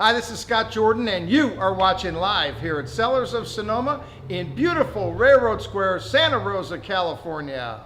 Hi, this is Scott Jordan, and you are watching live here at Cellars of Sonoma in beautiful Railroad Square, Santa Rosa, California.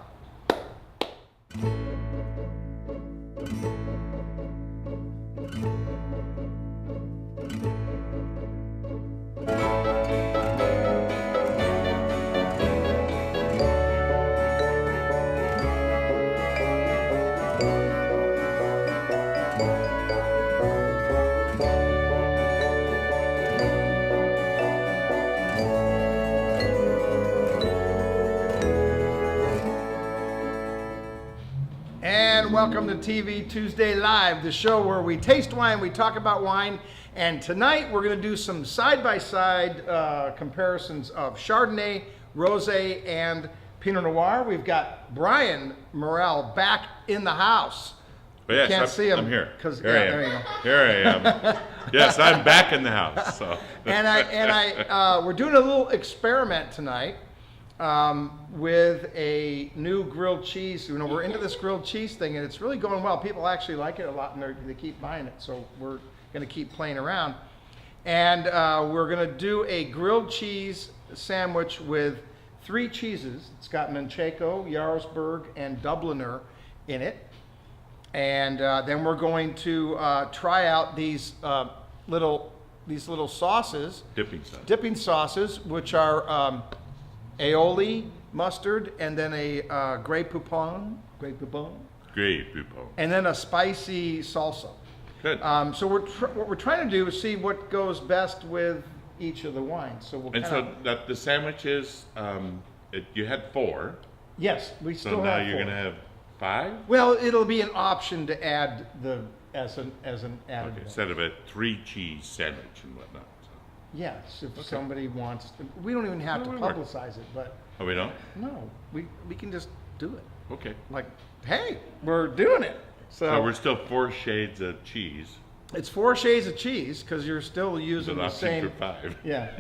Welcome to TV Tuesday Live, the show where we taste wine, we talk about wine, and tonight we're going to do some side-by-side comparisons of Chardonnay, Rosé, and Pinot Noir. We've got Brian Morrell back in the house. But yes, Can't see him. I'm here. Here there you go. Here I am. Yes, I'm back in the house. So. We're doing a little experiment tonight. With a new grilled cheese. You know, we're into this grilled cheese thing, and it's really going well. People actually like it a lot, and they keep buying it. So we're going to keep playing around. And we're going to do a grilled cheese sandwich with 3 cheeses. It's got Manchego, Jarlsberg, and Dubliner in it. And then we're going to try out these little sauces. Dipping sauces, which are aioli, mustard, and then a Grey Poupon, and then a spicy salsa. Good. So what we're trying to do is see what goes best with each of the wines. So the sandwich is you had 4. Yes, we still have 4. So now you're going to have 5. Well, it'll be an option to add as an added. Okay, instead of a 3 cheese sandwich and whatnot. Yes, if somebody wants to. We don't even have to publicize it, but. Oh, we don't? No, we can just do it. Okay. Like, hey, we're doing it. So we're still 4 shades of cheese. It's 4 shades of cheese because you're still using the same. For 5. Yeah.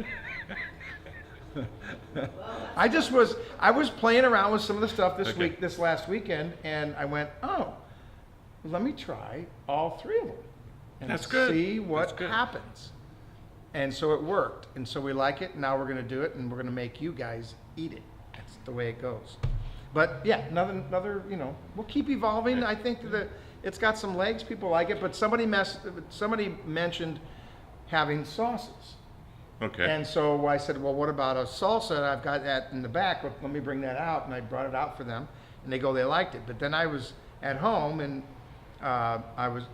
I was playing around with some of the stuff this last weekend, and I went, oh, let me try all 3 of them and see what happens. And so it worked, and so we like it. Now we're going to do it, and we're going to make you guys eat it. That's the way it goes. But yeah, another. We'll keep evolving. I think that it's got some legs. People like it, but somebody mentioned having sauces. Okay. And so I said, well, what about a salsa? I've got that in the back. Let me bring that out, and I brought it out for them, and they liked it. But then I was at home, and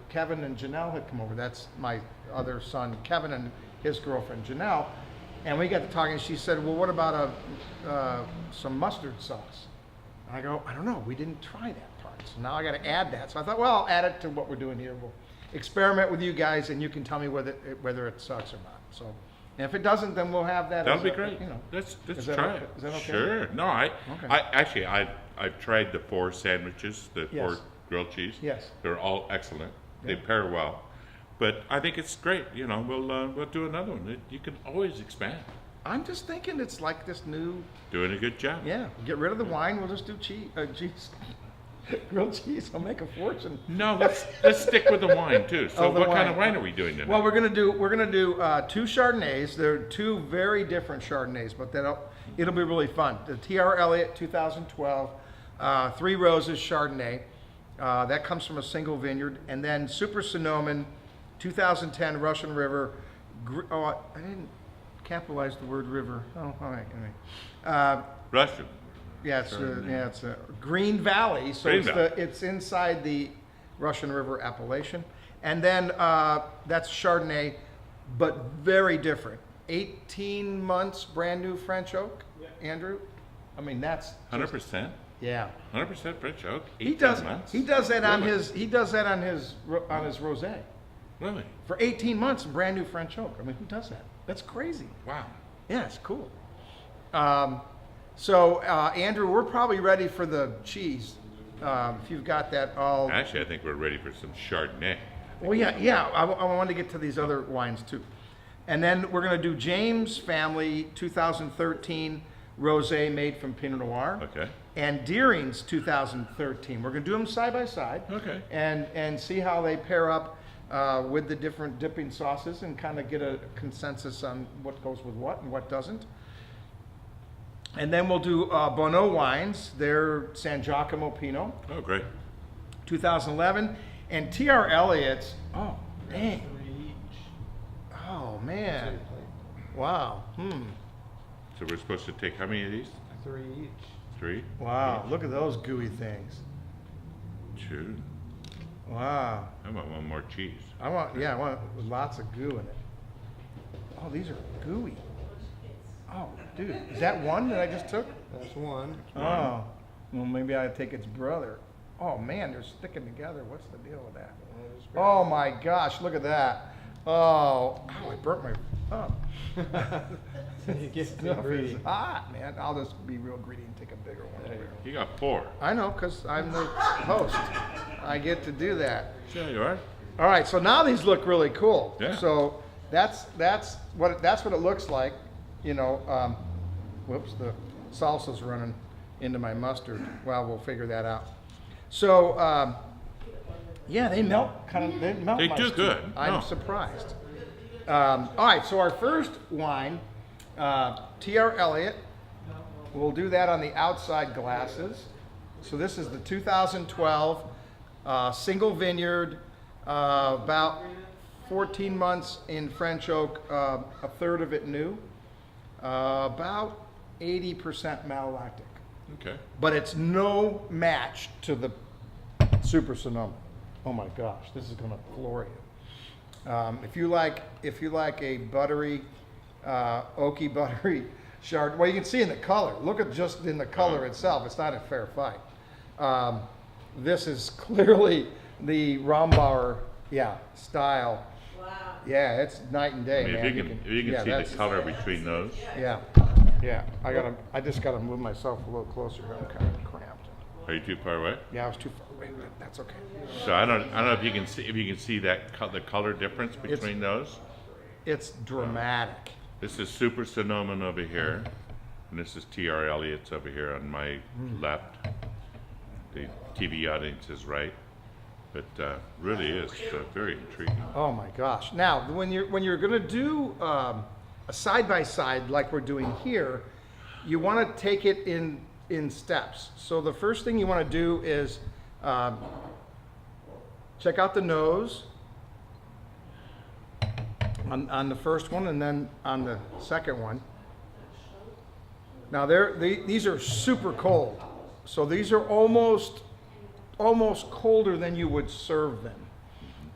Kevin and Janelle had come over. That's my other son, Kevin, and his girlfriend Janelle, and we got to talking. She said, well, what about some mustard sauce? And I go, I don't know, we didn't try that part, so now I got to add that. So I thought, well, I'll add it to what we're doing here. We'll experiment with you guys, and you can tell me whether it sucks or not. So, and if it doesn't, then we'll have that. That'll be great. Let's try it. Is that okay? Sure. No, I've tried the 4 sandwiches, the 4 grilled cheese. Yes. They're all excellent. They pair well. But I think it's great. We'll do another one. You can always expand. I'm just thinking it's like this new. Doing a good job. Yeah. Get rid of the wine. We'll just do grilled cheese. I'll make a fortune. No, let's stick with the wine too. So what kind of wine are we doing tonight? Well, we're gonna do 2 Chardonnays. They're 2 very different Chardonnays, but it'll be really fun. The TR Elliott 2012, 3 Roses Chardonnay. That comes from a single vineyard, and then Super Sonoman 2010 Russian River. I didn't capitalize the word river. Oh, all right. Anyway. Russian. Yeah, it's a Green Valley. So it's inside the Russian River appellation. And then that's Chardonnay, but very different. 18 months brand new French oak, Andrew. I mean, that's 100%. Yeah. 100% French oak. 18 months. He does that on his rosé. Really? For 18 months, brand new French oak. I mean, who does that? That's crazy. Wow. Yeah, it's cool. Andrew, we're probably ready for the cheese. If you've got that all. Actually, I think we're ready for some Chardonnay. Well, yeah. I wanted to get to these other wines too. And then we're going to do James Family 2013 Rosé made from Pinot Noir. Okay. And Deering's 2013. We're going to do them side by side. Okay. And see how they pair up. with the different dipping sauces and kind of get a consensus on what goes with what and what doesn't. And then we'll do Bonneau wines. They're Sangiacomo Pinot, Oh, great. 2011, and TR Elliott's. Oh, dang. Oh man. Wow. So we're supposed to take how many of these? 3 each. 3? Wow. Look at those gooey things. Shoot. Wow. I want one more cheese. I want lots of goo in it. Oh, these are gooey. Oh, dude, is that one that I just took? That's one. Oh, well, maybe I take its brother. Oh man, they're sticking together. What's the deal with that? Oh my gosh, look at that. Oh, ow, I burnt my thumb. You get too Stuff greedy. is hot, man. I'll just be real greedy and take a bigger one. There you You got 4. I know, because I'm the host. I get to do that. Yeah, you are. All right, so now these look really cool. Yeah. So that's what it looks like. You know, whoops, the salsa's running into my mustard. Well, we'll figure that out. So yeah, they melt They melt. They my do stew. good. I'm No. surprised. All right, so our first wine, TR Elliott. We'll do that on the outside glasses. So this is the 2012 single vineyard, about 14 months in French oak, a third of it new, about 80% malolactic. Okay. But it's no match to the Super Sonoman. Oh my gosh, this is gonna floor you. If you like a buttery, oaky buttery Chardonnay, well, you can see in the color. Look at just in the color itself. It's not a fair fight. This is clearly the Rombauer, style. Wow. Yeah, it's night and day, I mean, man. if you can see the that's- color between those. Yeah, yeah. I just gotta move myself a little closer. I'm kind of cramped. Are you too far away? Yeah, I was too far away, but that's okay. So I don't know if you can see that the color difference between those. It's dramatic. This is Super Sonoman over here, and this is TR Elliott's over here on my left. The TV audience is right, but really is very intriguing. Oh my gosh! Now, when you're gonna do a side by side like we're doing here, you want to take it in steps. So the first thing you want to do is check out the nose on the first one, and then on the second one. Now these are super cold, so these are almost colder than you would serve them.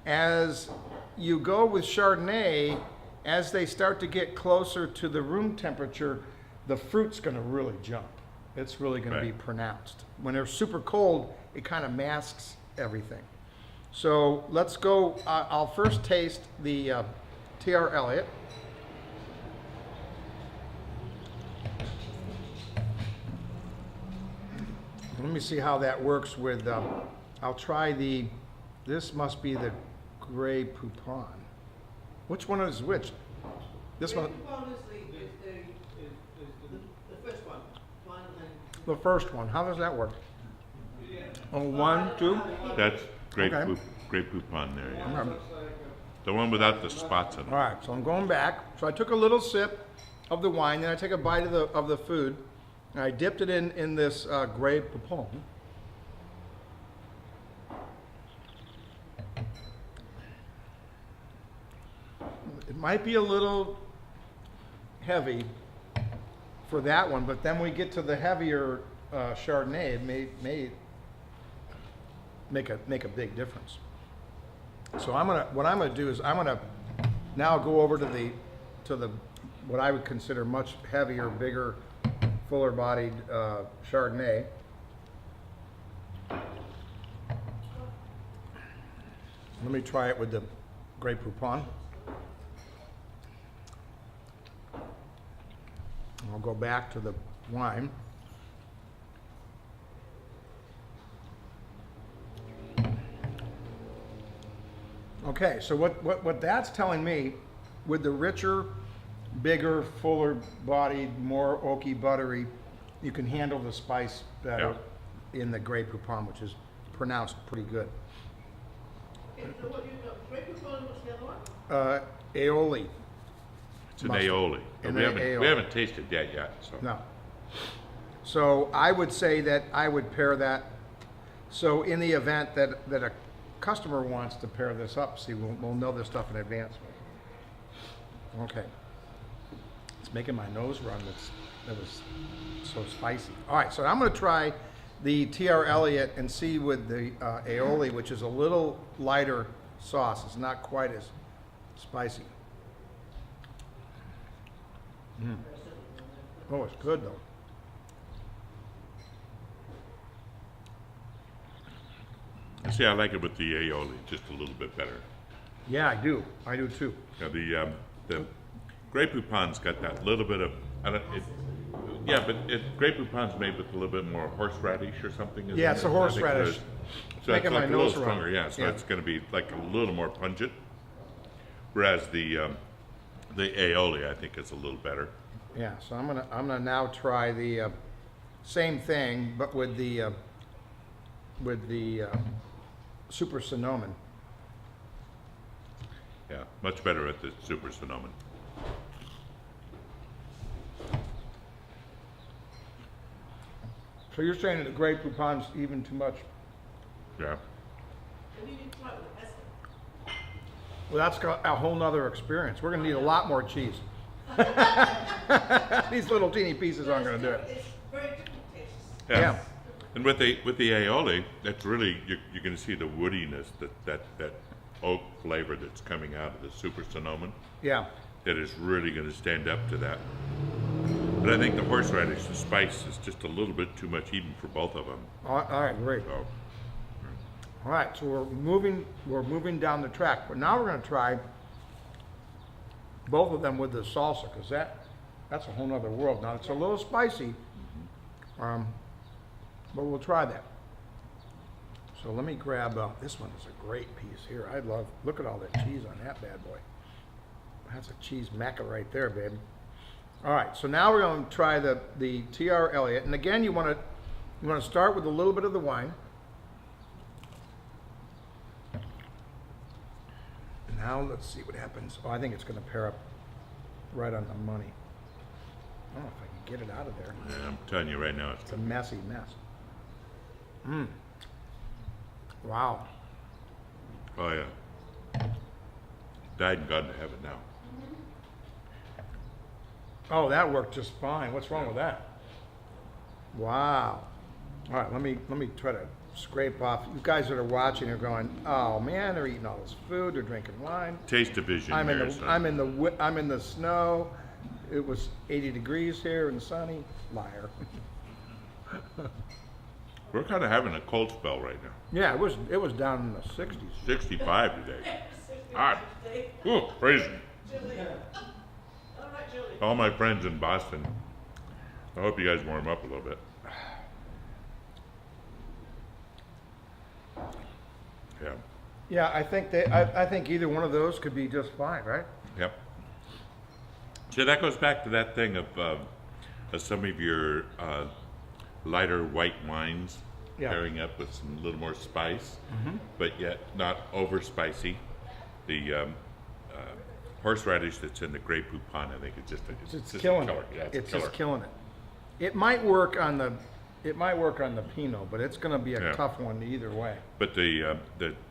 As you go with Chardonnay, as they start to get closer to the room temperature, the fruit's going to really jump. It's really going to be pronounced. When they're super cold, it kind of masks everything. So let's go. I'll first taste the TR Elliott. Let me see how that works with, I'll try this must be the Grey Poupon. Which one is which? This one, The first one. the first one. How does that work? Oh, 1, 2? That's Grey Okay. Poupon there. Yeah. Okay. The one without the spots on it. All right, so I'm going back. So I took a little sip of the wine, then I take a bite of the food, and I dipped it in this Grey Poupon. It might be a little heavy for that one, but then we get to the heavier Chardonnay, it may make a big difference. So what I'm gonna do is I'm gonna now go over to the what I would consider much heavier, bigger, fuller bodied Chardonnay. Let me try it with the Grey Poupon. I'll go back to the wine. Okay, so what that's telling me, with the richer, bigger, fuller bodied, more oaky, buttery, you can handle the spice better in the Grey Poupon, which is pronounced pretty good. Okay, so what you got? Grape Poupon, what's the other one? Aioli. It's an Mustard. aioli. And We an haven't, aioli. we haven't tasted that yet, so. No. So I would say that I would pair that. So in the event that a customer wants to pair this up, see, we'll know this stuff in advance. Okay. It's making my nose run. That was so spicy. All right, so I'm going to try the TR Elliott and see with the aioli, which is a little lighter sauce. It's not quite as spicy. Oh, it's good though. See, I like it with the aioli just a little bit better. Yeah, I do. I do too. Yeah, the Grey Poupon's got that little bit of, I don't, it, yeah, but Grey Poupon's made with a little bit more horseradish or something. Isn't Yeah, it's it? a I think horseradish. there's- So Making it's my like a nose little run. stronger, yeah. So Yeah. it's going to be like a little more pungent. Whereas the aioli, I think, is a little better. Yeah, so I'm gonna now try the same thing, but with the super Sonoman. Yeah, much better at the Super Sonoman. So you're saying that the Grey Poupon's even too much? Yeah. Maybe you need to try it with the pesto. Well, that's got a whole nother experience. We're gonna need a lot more cheese. These little teeny pieces aren't gonna do it. It's very different tastes. Yeah. And with the aioli, that's really you're going to see the woodiness, that oak flavor that's coming out of the Super Sonoman. Yeah. That is really going to stand up to that. But I think the horseradish, the spice, is just a little bit too much even for both of them. All right, great. So, All right, so we're moving down the track, but now we're gonna try both of them with the salsa, because that's a whole nother world. Now, it's a little spicy, but we'll try that. So let me grab, this one is a great piece here. Look at all that cheese on that bad boy. That's a cheese mecca right there, babe. All right, so now we're gonna try the TR Elliott. And again, you wanna start with a little bit of the wine. Now let's see what happens. Oh, I think it's going to pair up right on the money. I don't know if I can get it out of there. yeah, I'm telling you right now, It's a messy mess. Wow. oh yeah. Died and gone to heaven now. Oh, that worked just fine. What's wrong with that? Wow. All right, let me try to scrape off. You guys that are watching are going, oh man, they're eating all this food. They're drinking wine. Taste division I'm there, in son. I'm in the snow. It was 80 degrees here and sunny. Liar. We're kind of having a cold spell right now. Yeah, it was down in the 60s. 65 today. Hot. Ooh, crazy. Julie. All right, Julie. All my friends in Boston, I hope you guys warm up a little bit. Yeah. Yeah, I think either one of those could be just fine, right? Yep. So that goes back to that thing of some of your lighter white wines Yeah. pairing up with some little more spice, but yet not over spicy. The horseradish that's in the Grey Poupon, I think it's just It's just killing a killer. it. Yeah, It's a just killer. killing it. It might work on the Pinot, but it's going to be a Yeah. tough one either way. But the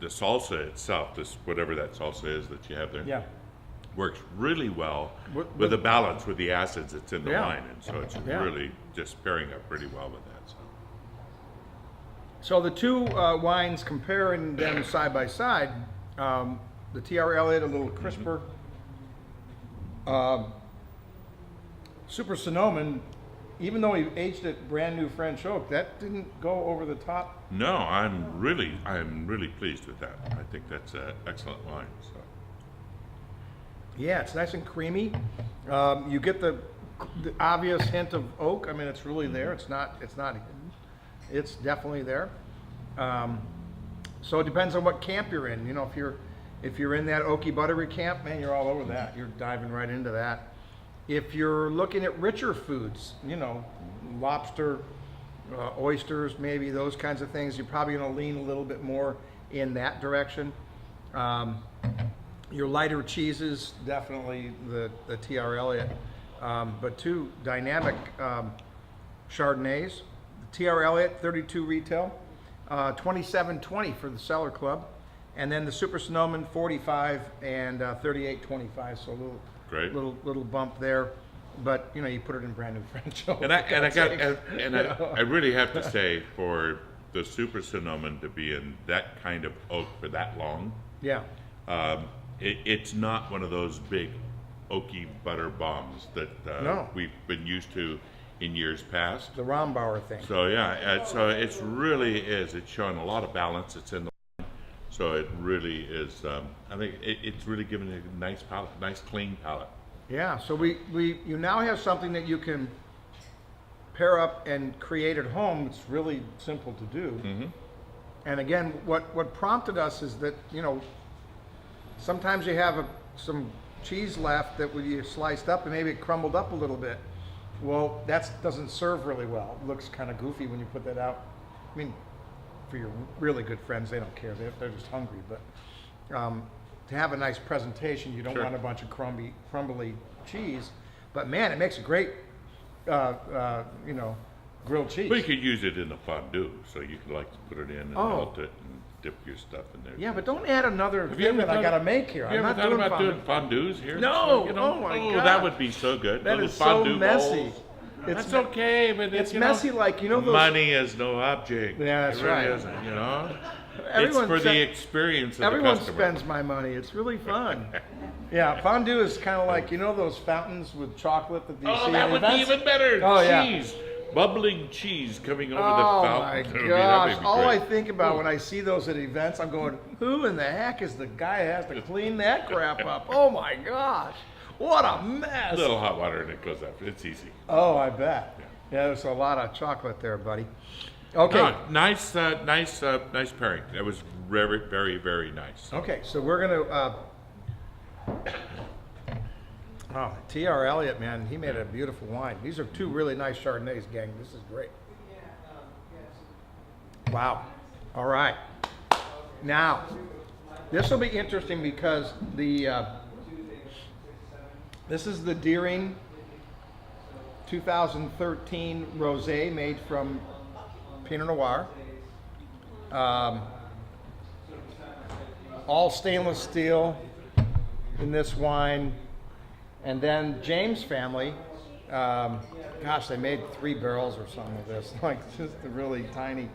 salsa itself, this whatever that salsa is that you have there, Yeah. works really well With- with the balance with the acids that's in the Yeah. wine, and so it's Yeah. really just pairing up pretty well with that. So. So the two wines, comparing them side by side, the TR Elliott a little crisper. Super Sonoman, even though he aged it brand new French oak, that didn't go over the top. No, I'm really pleased with that. I think that's an excellent wine. So. Yeah, it's nice and creamy. You get the obvious hint of oak. I mean, it's really there. It's not hidden. It's definitely there. So it depends on what camp you're in. You know, if you're in that oaky buttery camp, man, you're all over that. You're diving right into that. If you're looking at richer foods, you know, lobster, oysters, maybe those kinds of things, you're probably going to lean a little bit more in that direction. Your lighter cheeses, definitely the TR Elliott, but two dynamic Chardonnays. The TR Elliott, 32 retail, 27.20 for the Cellar Club, and then the Super Sonoman, 45 and 38.25. So a little Great. little bump there, but you know you put it in brand new French. I really have to say, for the Super Sonoman to be in that kind of oak for that long, Yeah. it's not one of those big oaky butter bombs that No. we've been used to in years past. The Rombauer thing. So yeah, so it's really is. It's showing a lot of balance. It's in the wine. So it really is. I think it's really giving it a nice palate, nice clean palate. Yeah, so you now have something that you can pair up and create at home. It's really simple to do. Mm-hmm. And again, what prompted us is that, you know, sometimes you have some cheese left that when you sliced up and maybe it crumbled up a little bit. Well, that doesn't serve really well. It looks kind of goofy when you put that out. I mean, for your really good friends, they don't care. They're just hungry. But to have a nice presentation, you don't Sure. want a bunch of crumbly cheese. But man, it makes a great, you know, grilled cheese. But you could use it in a fondue, so you could like put it in and Oh. melt it and dip your stuff in there. Yeah, but don't add another Have you thing ever that I thought- gotta make here. Have you I'm ever not thought doing about fondue. doing fondues here? No! You Oh my that God. would be so good. That Little is so fondue messy. bowls. It's That's okay, but It's you know, messy, like you know those. money is no object. Yeah, that's it really right. Isn't, you know, Everyone it's for spend- the experience of Everyone the customer. spends my money. It's really fun. Yeah, fondue is kind of like, you know, those fountains with chocolate that you Oh, see that at would be events? even better. Oh, yeah. Cheese, bubbling cheese coming over Oh the my fountain. That would be- gosh! that'd be All I great. think about when I see those at events, I'm going, "Who in the heck is the guy who has to clean that crap up?" Oh my gosh! What a A mess! little hot water and it goes up. It's easy. Oh, I bet. Yeah, there's a lot of chocolate there, buddy. Okay. No, nice pairing. That was very, very, very nice. Okay, so we're gonna. Oh, TR Elliott, man, he made a beautiful wine. These are two really nice Chardonnays, gang. This is great. Wow. All right. Now, this will be interesting because this is the Deering 2013 Rosé made from Pinot Noir. All stainless steel in this wine. And then James family, gosh, they made 3 barrels or something of this, like just really tiny.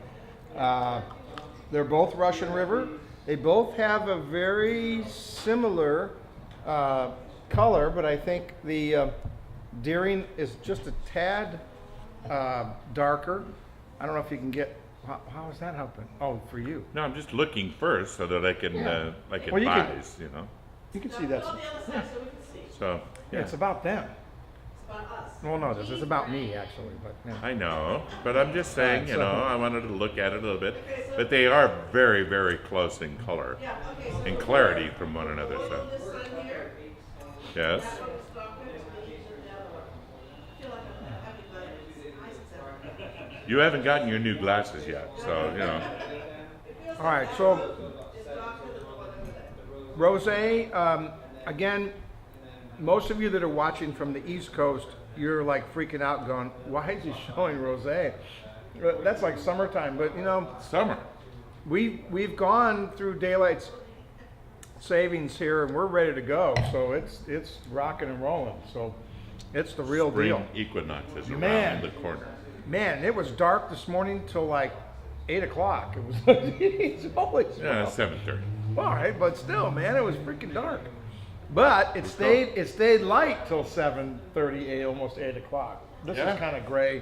They're both Russian River. They both have a very similar color, but I think the Deering is just a tad darker. I don't know if you can get, how is that helping? Oh, for you. No, I'm just looking first so that I can Yeah. Well, you can- advise, you know. You can see Go that's, on the other side so we can see. So yeah, it's about them. It's about us. Well, no, this is about me actually, but yeah. I know, but I'm just saying, Alright, you so- know, I wanted to look at it a little bit, but they are very, very close in color Yeah, okay, so. and clarity from one another. Hold So on this side here. yes, That one is darker, and these are the other one. I feel like I'm having my eyes examined. you haven't gotten your new glasses yet, so you know. All right, so It's darker than the one over there. Rosé, again, most of you that are watching from the East Coast, you're like freaking out going, why is he showing Rosé? That's like summertime, but you know, Summer. we've gone through daylight savings here and we're ready to go. So it's rocking and rolling. So it's the real Spring deal. equinox is Man. around the corner. Man, it was dark this morning till like 8 o'clock. It was like, geez, holy Yeah, smokes. 7:30. All right, but still, man, it was freaking dark. But it stayed light till 7:30, almost 8 o'clock. This Yeah. is kind of gray.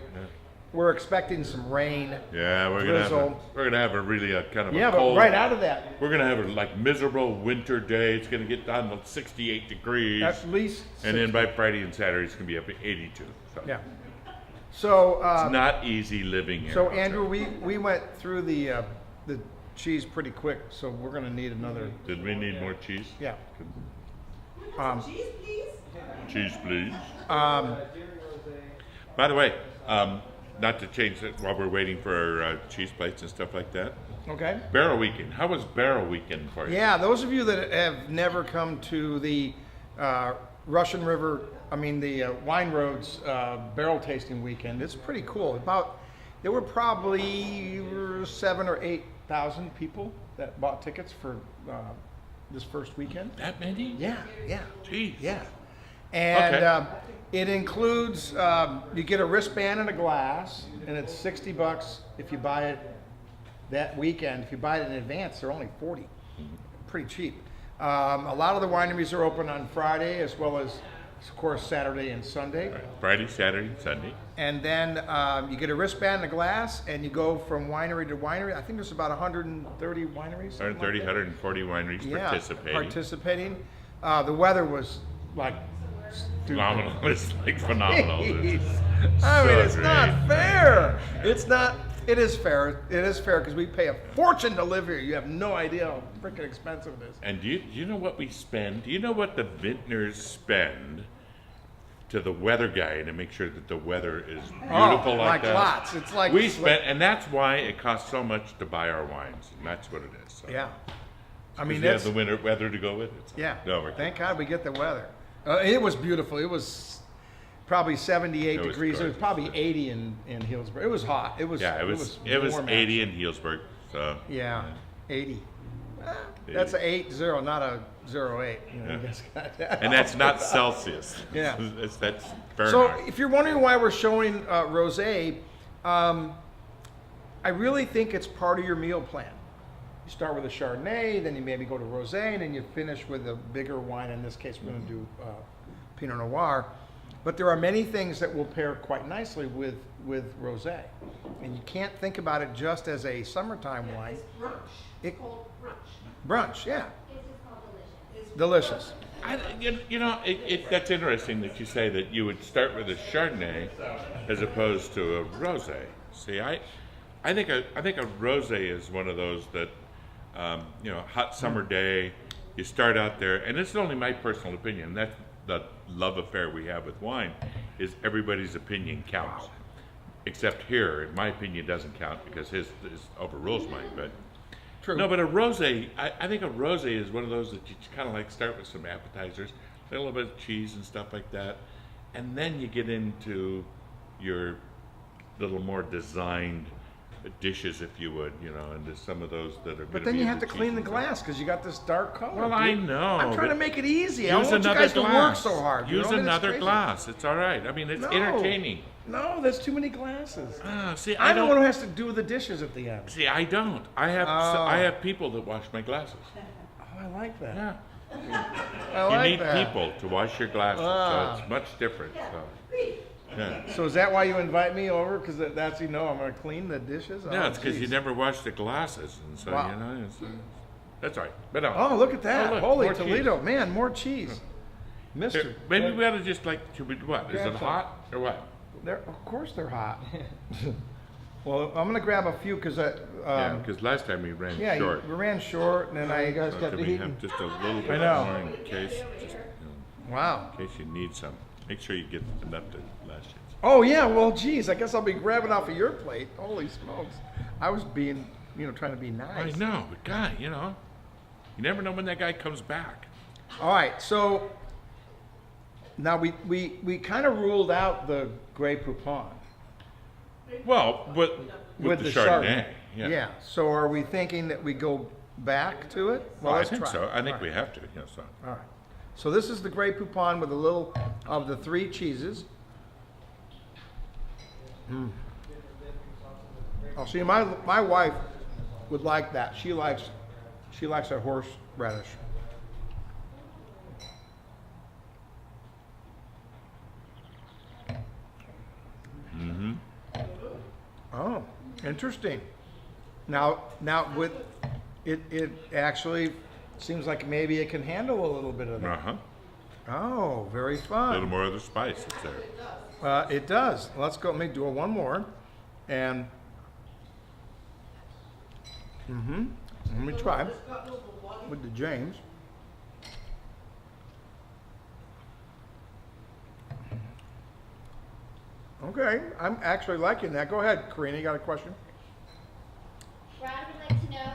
We're expecting some rain. Yeah, Drizzle. we're gonna have a really kind of Yeah, a but cold. right out of that, We're gonna have a like miserable winter day. It's gonna get down to 68 degrees, at least. and then by Friday and Saturday it's gonna be up to 82. So Yeah. So, it's not easy living here. so I'll tell Andrew, you. we went through the cheese pretty quick, so we're gonna need another. Did we need more cheese? Yeah. Cheese, please? Cheese, please. Um, By the way, not to change it while we're waiting for our cheese plates and stuff like that. Okay. Barrel weekend. How was barrel weekend for you? Yeah, those of you that have never come to the Russian River, the Wine Roads barrel tasting weekend, it's pretty cool. There were probably 7,000 or 8,000 people that bought tickets for this first weekend. That many? Yeah, yeah. Jeez. Yeah. And Okay. it includes, you get a wristband and a glass, and it's $60 if you buy it that weekend. If you buy it in advance, they're only 40. Pretty cheap. A lot of the wineries are open on Friday, as well as, of course, Saturday and Sunday. Right. Friday, Saturday, Sunday. And then you get a wristband and a glass, and you go from winery to winery. I think there's about 130 wineries. something 130, like that. 140 wineries Yeah, participating. The weather was like stupid. Phenomenal. It's like phenomenal. Jeez. It's I mean, so it's not great. fair. It's not. It is fair. It is fair because we pay a fortune to live here. You have no idea how freaking expensive it is. And do you know what we spend? Do you know what the vintners spend to the weather guy to make sure that the weather is beautiful like that? lots. It's like We spent, and that's why it costs so much to buy our wines, and that's what it is. So. Yeah. I 'Cause mean, you have that's the winter weather to go with it. So. yeah. No, we're Thank God we get the weather. It was beautiful. It was probably 78 It was degrees. It was gorgeous. probably 80 in Healdsburg. It was hot. It was. Yeah, it was warm 80 actually. in Healdsburg. So Yeah, 80. That's a 80, not a 08. You know, Yeah. you guys got that. and that's not Celsius. Yeah. That's So Fahrenheit. if you're wondering why we're showing rosé, I really think it's part of your meal plan. You start with a Chardonnay, then you maybe go to rosé, and then you finish with a bigger wine. In this case, we're going to do Pinot Noir. But there are many things that will pair quite nicely with rosé, and you can't think about it just as a summertime wine. It's brunch. It- It's called brunch. Brunch, yeah, It's just called delicious. It's delicious. That's interesting that you say that you would start with a Chardonnay as opposed to a rosé. See, I think a rosé is one of those that hot summer day, you start out there, and this is only my personal opinion. That's the love affair we have with wine, is everybody's opinion counts. Except here, my opinion doesn't count because his overrules mine. But True. no, but a rosé, I think a rosé is one of those that you kind of like start with some appetizers, a little bit of cheese and stuff like that, and then you get into your little more designed dishes, if you would, and there's some of those that are. But then you have to clean the glass because you got this dark color. Well, I dude. know, I'm trying to but make it easy. I Use want you another guys to work glass. so hard. Use I mean, it's another crazy. glass. It's all right. I mean, it's No. entertaining. No, there's too many glasses. See, I I'm the don't. one who has to do the dishes at the end. See, I don't. I have. Oh. I have people that wash my glasses. Oh, I like that. Yeah. I You like need that. people to wash your glasses, Ah. so it's much different. So. Yeah. So is that why you invite me over? Because that's I'm going to clean the dishes. No, Oh, it's because you geez. never wash the glasses, and so Wow. that's all right. But no. Oh, look at that! Oh, look, Holy more Toledo, man, more cheese, Mister. Here, maybe we ought to just should we, what? Is Grab it some. hot or what? Of course they're hot. Well, I'm going to grab a few because Yeah, because last time we ran yeah, short. we ran short, and then You guys So got could to we eat. have just a little bit know. more in case, wow. in case you need some. Make sure you get enough to last you. Oh yeah, well, geez, I guess I'll be grabbing off of your plate. Holy smokes! I was being, trying to be nice. I know, but guy, you never know when that guy comes back. All right, so now we kind of ruled out the Grey Poupon Well, with the Chardonnay. Yeah. So are we thinking that we go back to it? Well, I let's think try. so. I think All we right. have to. So. All right. So this is the Grey Poupon with a little of the 3 cheeses. Oh, see, my wife would like that. She likes a horseradish. Mm-hmm. Oh, interesting. Now with it actually seems like maybe it can handle a little bit of that. Uh-huh. Oh, very A little fun. more of the spice that's there. It does. Let's go. Let me do one more, and let me try with the James. Okay, I'm actually liking that. Go ahead, Karina. You got a question? Brad would like to know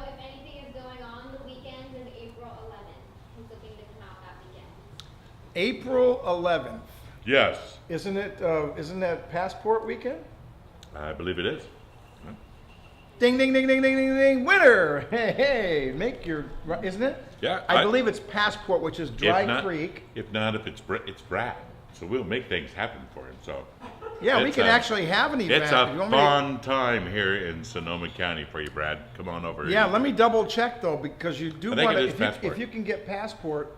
April 11th. Yes, Isn't it? Isn't that Passport Weekend? I believe it is. Ding, ding, ding, ding, ding, ding, ding. Winner! Hey, hey, make your. Isn't it? Yeah, I believe it's Passport, which is Dry If not, Creek. it's Brad. So we'll make things happen for him. So Yeah, we it's can a- actually have an event. it's If a you want me to- fun time here in Sonoma County for you, Brad. Come on over. Yeah, let me double check though, because you do I think want it to. is If Passport. you can get Passport,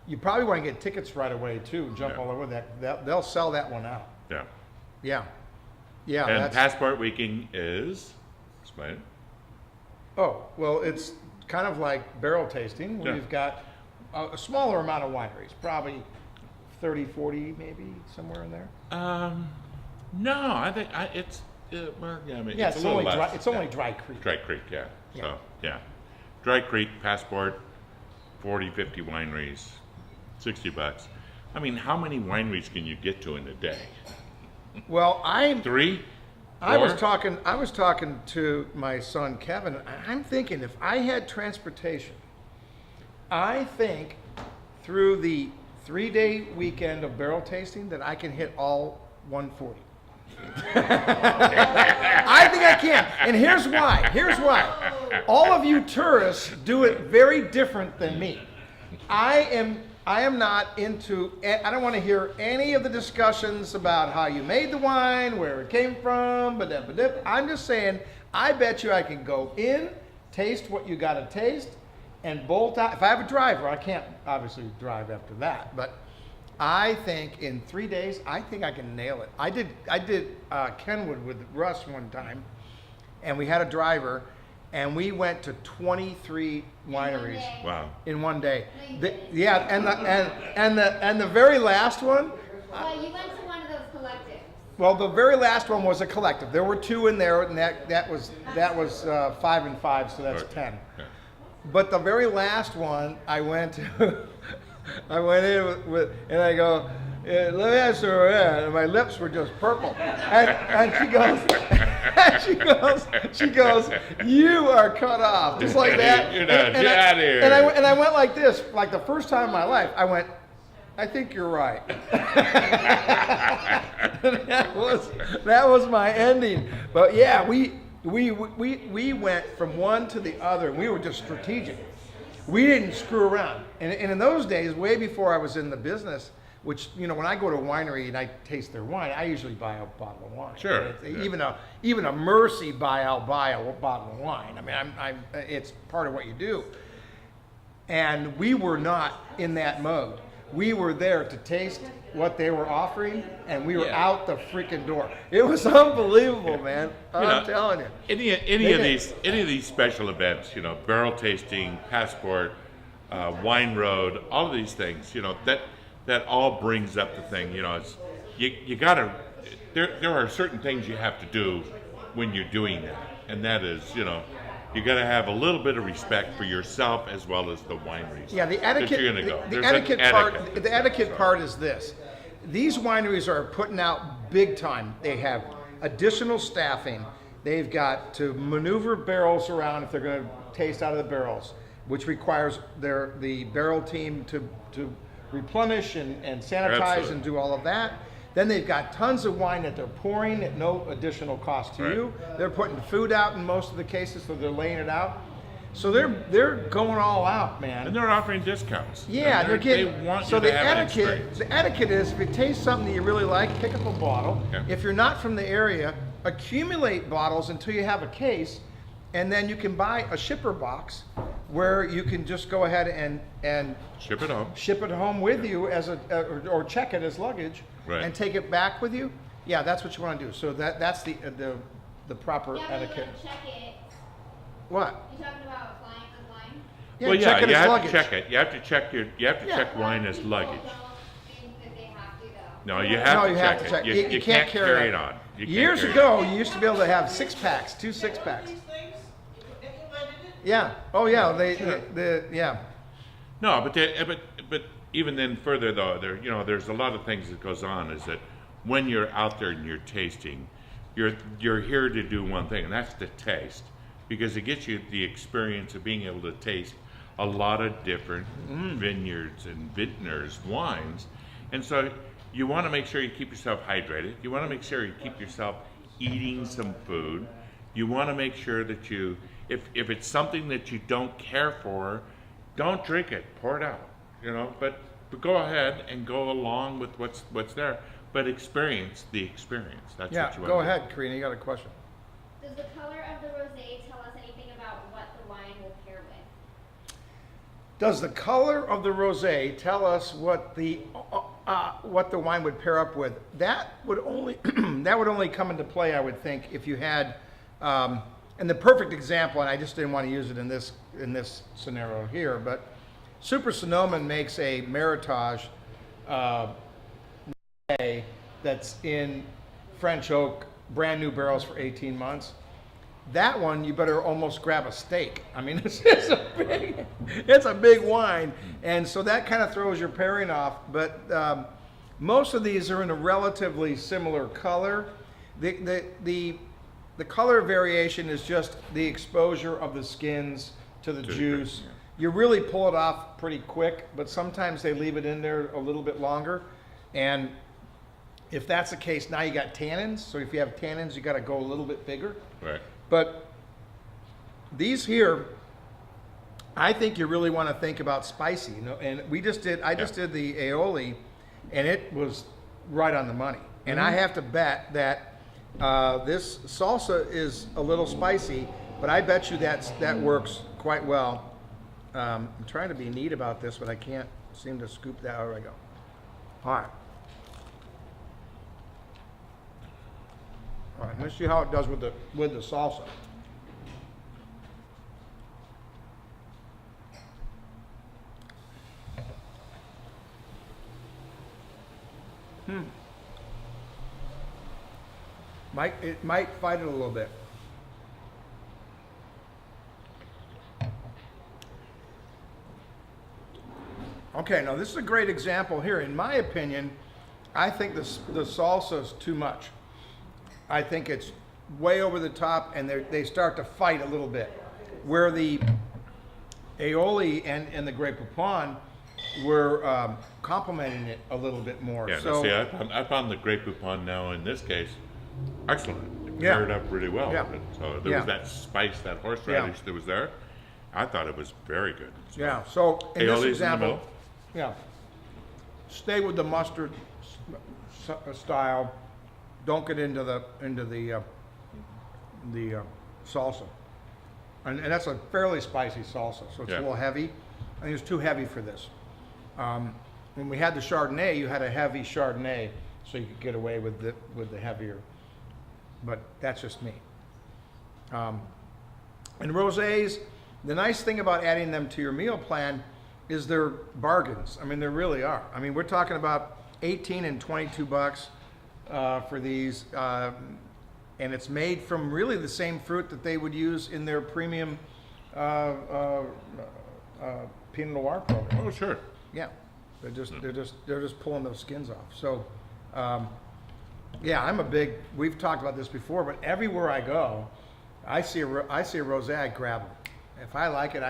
you probably want to get tickets right away too. Jump Yeah. all over that. They'll sell that one out. Yeah. Yeah, yeah. And That's, Passport Weekend is. Explain. oh well, it's kind of like barrel tasting. Yeah. We've got a smaller amount of wineries, probably 30, 40, maybe somewhere in there. No, I think it's. Well, yeah, I mean, Yeah, it's it's a little only less. dry. It's only Yeah. Dry Creek. Dry Creek, yeah. Yeah. So, yeah. Dry Creek, Passport, 40, 50 wineries, $60. I mean, how many wineries can you get to in a day? Well, I'm 3? I was 4? talking. I was talking to my son Kevin. I'm thinking if I had transportation, I think through the 3-day weekend of barrel tasting that I can hit all 140. I think I can, and here's why. Here's why. All of you tourists do it very different than me. I am not into. I don't want to hear any of the discussions about how you made the wine, where it came from. But I'm just saying. I bet you I can go in, taste what you got to taste, and bolt out. If I have a driver, I can't obviously drive after that. But I think in 3 days, I think I can nail it. I did Kenwood with Russ one time, and we had a driver, and we went to 23 wineries day. Wow. in one day. No, you The- didn't. yeah, and the very last one, Well, you went to one of those collectives. well, the very last one was a collective. There were 2 in there, and that was 5 and 5, so that's Okay. 10. Yeah. But the very last one, I went to, I went in with and I go, let me ask her, and my lips were just purple. And she goes, you are cut off, just like that. You're not, get out of here. And I went like this, like the first time in my life. I went, I think you're right. that was my ending. But yeah, we went from one to the other. We were just strategic. We didn't screw around. And in those days, way before I was in the business, which, you know, when I go to a winery and I taste their wine, I usually buy a bottle of wine. Sure, It's- yeah. even a Mercy I'll buy a bottle of wine. I mean, it's part of what you do. And we were not in that mode. We were there to taste what they were offering, and we were Yeah. out the freaking door. It was unbelievable, man. I'm know, telling you. Any They of did. these special events, you know, barrel tasting, Passport, Wine Road, all of these things, you know, that all brings up the thing. You know, it's you gotta. There are certain things you have to do when you're doing that, and that is, you know, you got to have a little bit of respect for yourself as well as the wineries. Yeah, the that etiquette. You're gonna go. The There's an etiquette part. etiquette. The etiquette part is this: these wineries are putting out big time. They have additional staffing. They've got to maneuver barrels around if they're going to taste out of the barrels, which requires the barrel team to replenish and sanitize Absolutely. and do all of that. Then they've got tons of wine that they're pouring at no additional cost to Right. you. They're putting food out in most of the cases, so they're laying it out. So they're going all out, man. And they're offering discounts. Yeah, And they're getting. They want so you to the have an etiquette, experience. the etiquette is if you taste something that you really like, pick up a bottle. Yeah. If you're not from the area, accumulate bottles until you have a case, and then you can buy a shipper box where you can just go ahead and Ship it home. ship it home with you as or check it as luggage Right. and take it back with you. Yeah, that's what you want to do. So that's the proper Yeah, but you etiquette. gotta check it. What? You talking about flying with wine? Yeah, Well, check it you as have luggage. to check it. You have to check Yeah. check wine as People luggage. don't think that they have to though. No, you have No, to you check have to it. check. You, can't carry it on. You can't Years carry it ago, on. you used to be able to have 6-packs, 2 6-packs. These things, you implemented it? Yeah. Oh yeah. Sure. Yeah. No, but even then further though, there's a lot of things that goes on. Is that when you're out there and you're tasting, you're here to do one thing, and that's to taste, because it gets you the experience of being able to taste a lot of different vineyards and vintners wines. And so you want to make sure you keep yourself hydrated. You want to make sure you keep yourself eating some food. You want to make sure that you, if it's something that you don't care for, don't drink it, pour it out, you know, but go ahead and go along with what's there, but experience the experience. That's Yeah, what you want go to do. ahead, Karina, you got a question. Does the color of the rosé tell us anything about what the wine will pair with? Does the color of the rosé tell us what the wine would pair up with? That would only that would only come into play, I would think, if you had and the perfect example, and I just didn't want to use it in this scenario here, but Super Sonoman makes a Meritage that's in French oak, brand new barrels for 18 months. That one, you better almost grab a steak. I mean, it's a big wine. And so that kind of throws your pairing off. But most of these are in a relatively similar color. The color variation is just the exposure of the skins to the juice. Yeah. You really pull it off pretty quick, but sometimes they leave it in there a little bit longer. And if that's the case, now you got tannins. So if you have tannins, you got to go a little bit bigger. Right. But these here, I think you really want to think about spicy. You know, and I just did the aioli, and it was right on the money. And I have to bet that this salsa is a little spicy, but I bet you that works quite well. I'm trying to be neat about this, but I can't seem to scoop that. There I go. All right. All right, let's see how it does with the salsa. It might fight it a little bit. Okay, now this is a great example here. In my opinion, I think the salsa is too much. I think it's way over the top, and they start to fight a little bit. Where the aioli and the Grey Poupon were complementing it a little bit more. Yeah, So see, I found the Grey Poupon now in this case excellent. It Yeah. paired up really well. Yeah. with it. So there Yeah. was that spice, that horseradish that was there. I thought it was very good. So, yeah, so in this aioli's in the example, middle. yeah, stay with the mustard style. Don't get into the salsa, and that's a fairly spicy salsa, so it's Yeah. a little heavy. I think it's too heavy for this. When we had the Chardonnay, you had a heavy Chardonnay, so you could get away with the heavier. But that's just me. And rosés, the nice thing about adding them to your meal plan is they're bargains. I mean, they really are. I mean, we're talking about 18 and 22 bucks for these, and it's made from really the same fruit that they would use in their premium Pinot Noir program. Oh, sure. Yeah, they're just pulling those skins off. So, yeah, we've talked about this before, but everywhere I go, I see a rosé, I grab them. If I like it,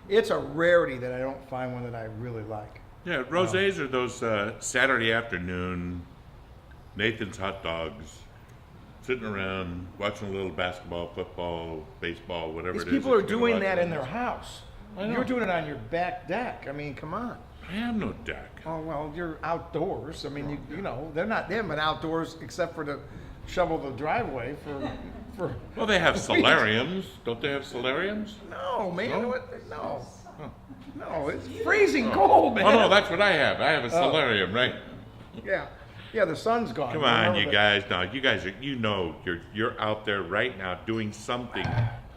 it's a rarity that I don't find one that I really like. Yeah, rosés are those Saturday afternoon Nathan's hot dogs, sitting around watching a little basketball, football, baseball, whatever These it is. people are that you're gonna doing watch that on in their this. house. I know. You're doing it on your back deck. I mean, come on. I have no deck. Oh well, you're outdoors. I mean, you know, they haven't been outdoors except for to shovel the driveway for. Well, they have solariums. Don't they have solariums? No, man. No? No. No, it's freezing cold, man. Oh, no, that's what I have. I have a solarium, right? Yeah. Yeah, the sun's gone. Come on, you guys. No, you guys are, you're out there right now doing something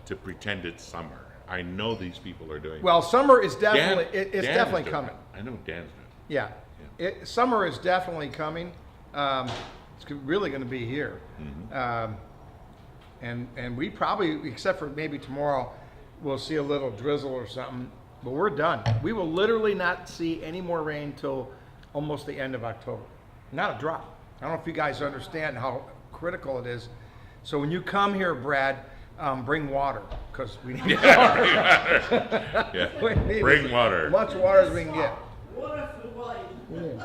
to pretend it's summer. I know these people are doing Well, summer is Dan- definitely it's Dan is definitely doing coming. it. I know Dan's doing Yeah. Summer is definitely coming. It's really going to be here. And we probably, except for maybe tomorrow, we'll see a little drizzle or something. But we're done. We will literally not see any more rain till almost the end of October. Not a drop. I don't know if you guys understand how critical it is. So when you come here, Brad, bring water, because we need Yeah. we need Bring as water. much water as we can get. Water for wine.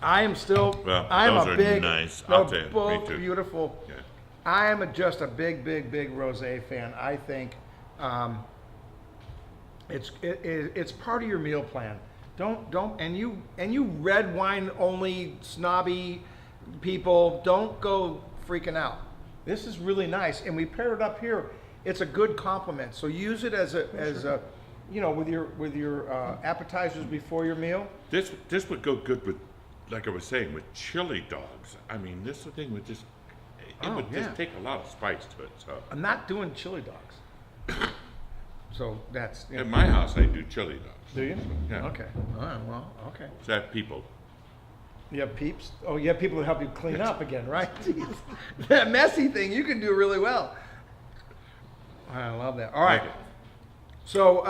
I am still, Well, I am those a are big, nice. no, I'll tell you, me both too. beautiful. Yeah. I am just a big rosé fan. I think it's part of your meal plan. Don't and you red wine only snobby people, don't go freaking out. This is really nice, and we paired it up here. It's a good compliment. So use it as a you know, with your appetizers before your meal. This would go good with, like I was saying, with chili dogs. I mean, this thing would just, it would yeah. just take a lot of spice to it. So I'm not doing chili dogs. So that's at my house, I do chili dogs. do you? Yeah. Okay. All right. Well, okay. So I have people. You have peeps? Oh, you have people to help you clean up again, right? Jeez. That messy thing you can do really well. I love that. All right. Okay. So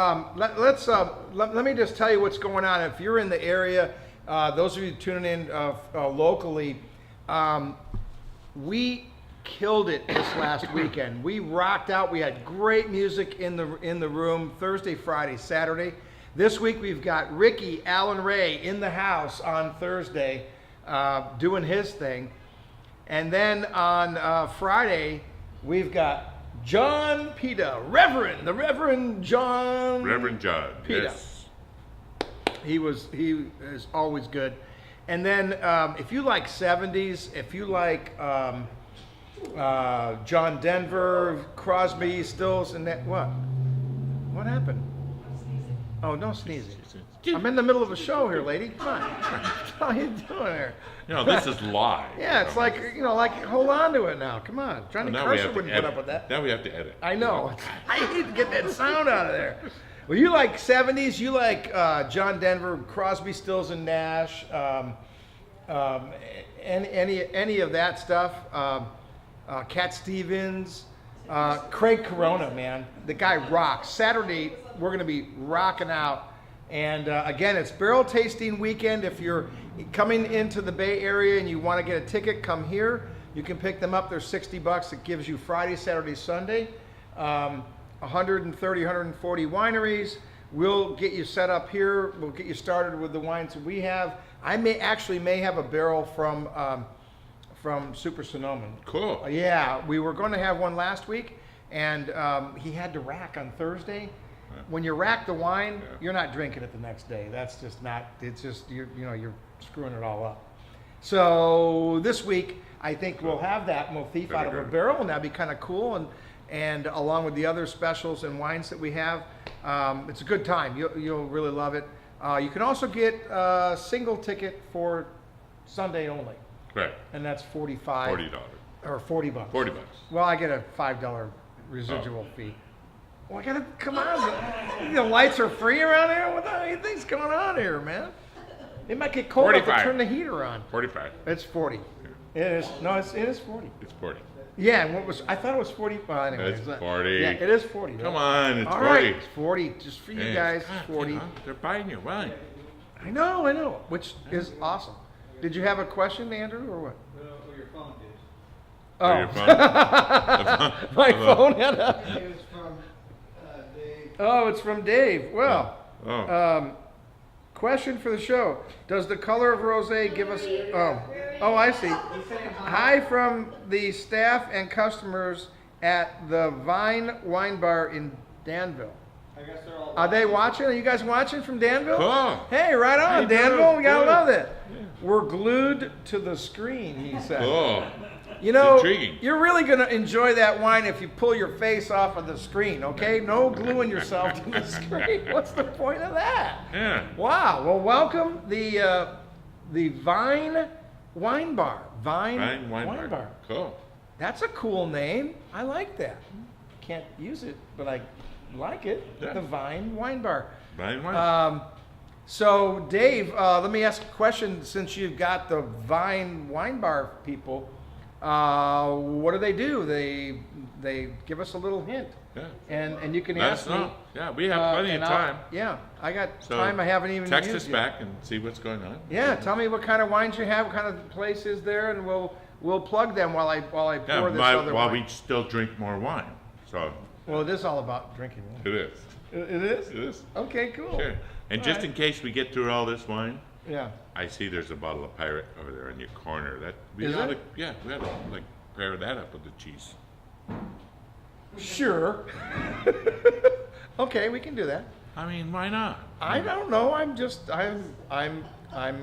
let me just tell you what's going on. If you're in the area, those of you tuning in locally, we killed it this last weekend. We rocked out. We had great music in the room Thursday, Friday, Saturday. This week we've got Ricky Allen Ray in the house on Thursday doing his thing. And then on Friday we've got John Pita, the Reverend John. Reverend John. Pita. Yes. He is always good. And then if you like 70s, if you like John Denver, Crosby, Stills, and that, what happened? Oh, no sneezing. I'm in the middle of a show here, lady. Come on. How you doing there? You know, this is live. Yeah, it's like, you know, like, hold on to it now. Come on. Johnny Now we Carson have to wouldn't put edit. up with that. Now we have to edit. I know. I need to get that sound out of there. Well, you like 70s, you like John Denver, Crosby, Stills, and Nash, any of that stuff. Cat Stevens, Craig Corona, man. The guy rocks. Saturday, we're going to be rocking out. And again, it's barrel tasting weekend. If you're coming into the Bay Area and you want to get a ticket, come here. You can pick them up. They're $60. It gives you Friday, Saturday, Sunday. 130, 140 wineries. We'll get you set up here. We'll get you started with the wines that we have. I may have a barrel from Super Sonoman. Cool. Yeah, we were going to have one last week, and he had to rack on Thursday. When you rack the wine, you're not drinking it the next day. That's just not. It's just you're screwing it all up. So this week, I think we'll have that motif out of a barrel, and that'd be kind of cool. And along with the other specials and wines that we have, it's a good time. You'll really love it. You can also get a single ticket for Sunday only, Right. and that's $45 $40. or $40. $40. Well, I get a $5 residual fee. Well, I gotta come on. The lights are free around here. What the you think's going on here, man? It might get cold enough to 45. turn the heater on. 45. It's 40. It is. No, it is 40. It's 40. Yeah, and I thought it was 40. Well, anyway, It's 40. Yeah, it is 40. Come on, it's All 40. right, it's 40. Just for you Hey, guys, God, it's 40. you know, they're buying your wine. I know, which is awesome. Did you have a question, Andrew, or what? Well, your phone did. Oh, Your phone? my phone had a. It was from Dave. Oh, it's from Dave. Well, Oh. question for the show: does the color of rosé give us? Oh, I see. Hi from the staff and customers at the Vine Wine Bar in Danville. I guess they're all. Are they watching? Are you guys watching from Danville? Cool. Hey, right on, Hey, Danville. good, We gotta good. love it. We're glued to the screen, he said. Cool. You know, intriguing. you're really going to enjoy that wine if you pull your face off of the screen, okay? No gluing yourself to the screen. What's the point of that? Yeah. Wow. Well, welcome the Vine Wine Bar. Vine Wine bar. Cool. That's a cool name. I like that. Can't use it, but I like it. Yeah. The Vine Wine Bar. Vine wine. So, Dave, let me ask a question. Since you've got the Vine Wine Bar people, what do? They give us a little hint, Yeah. and you can Let ask us me. know. Yeah, we have plenty of and I'll- time. Yeah, I got So time. I haven't even text used us yet. back and see what's going on. Yeah, tell me what kind of wines you have, what kind of place is there, and we'll we'll plug them while I pour Yeah, this other while wine. we still drink more wine. So Well, it is all about drinking wine. it is. It is? It is. Okay, cool. Sure. And just in case we get through all this wine, Yeah. I see there's a bottle of Pirate over there in your corner. That we Is ought to, it? yeah, we ought to like pair that up with the cheese. Sure. Okay, we can do that. I mean, why not? I don't know. I'm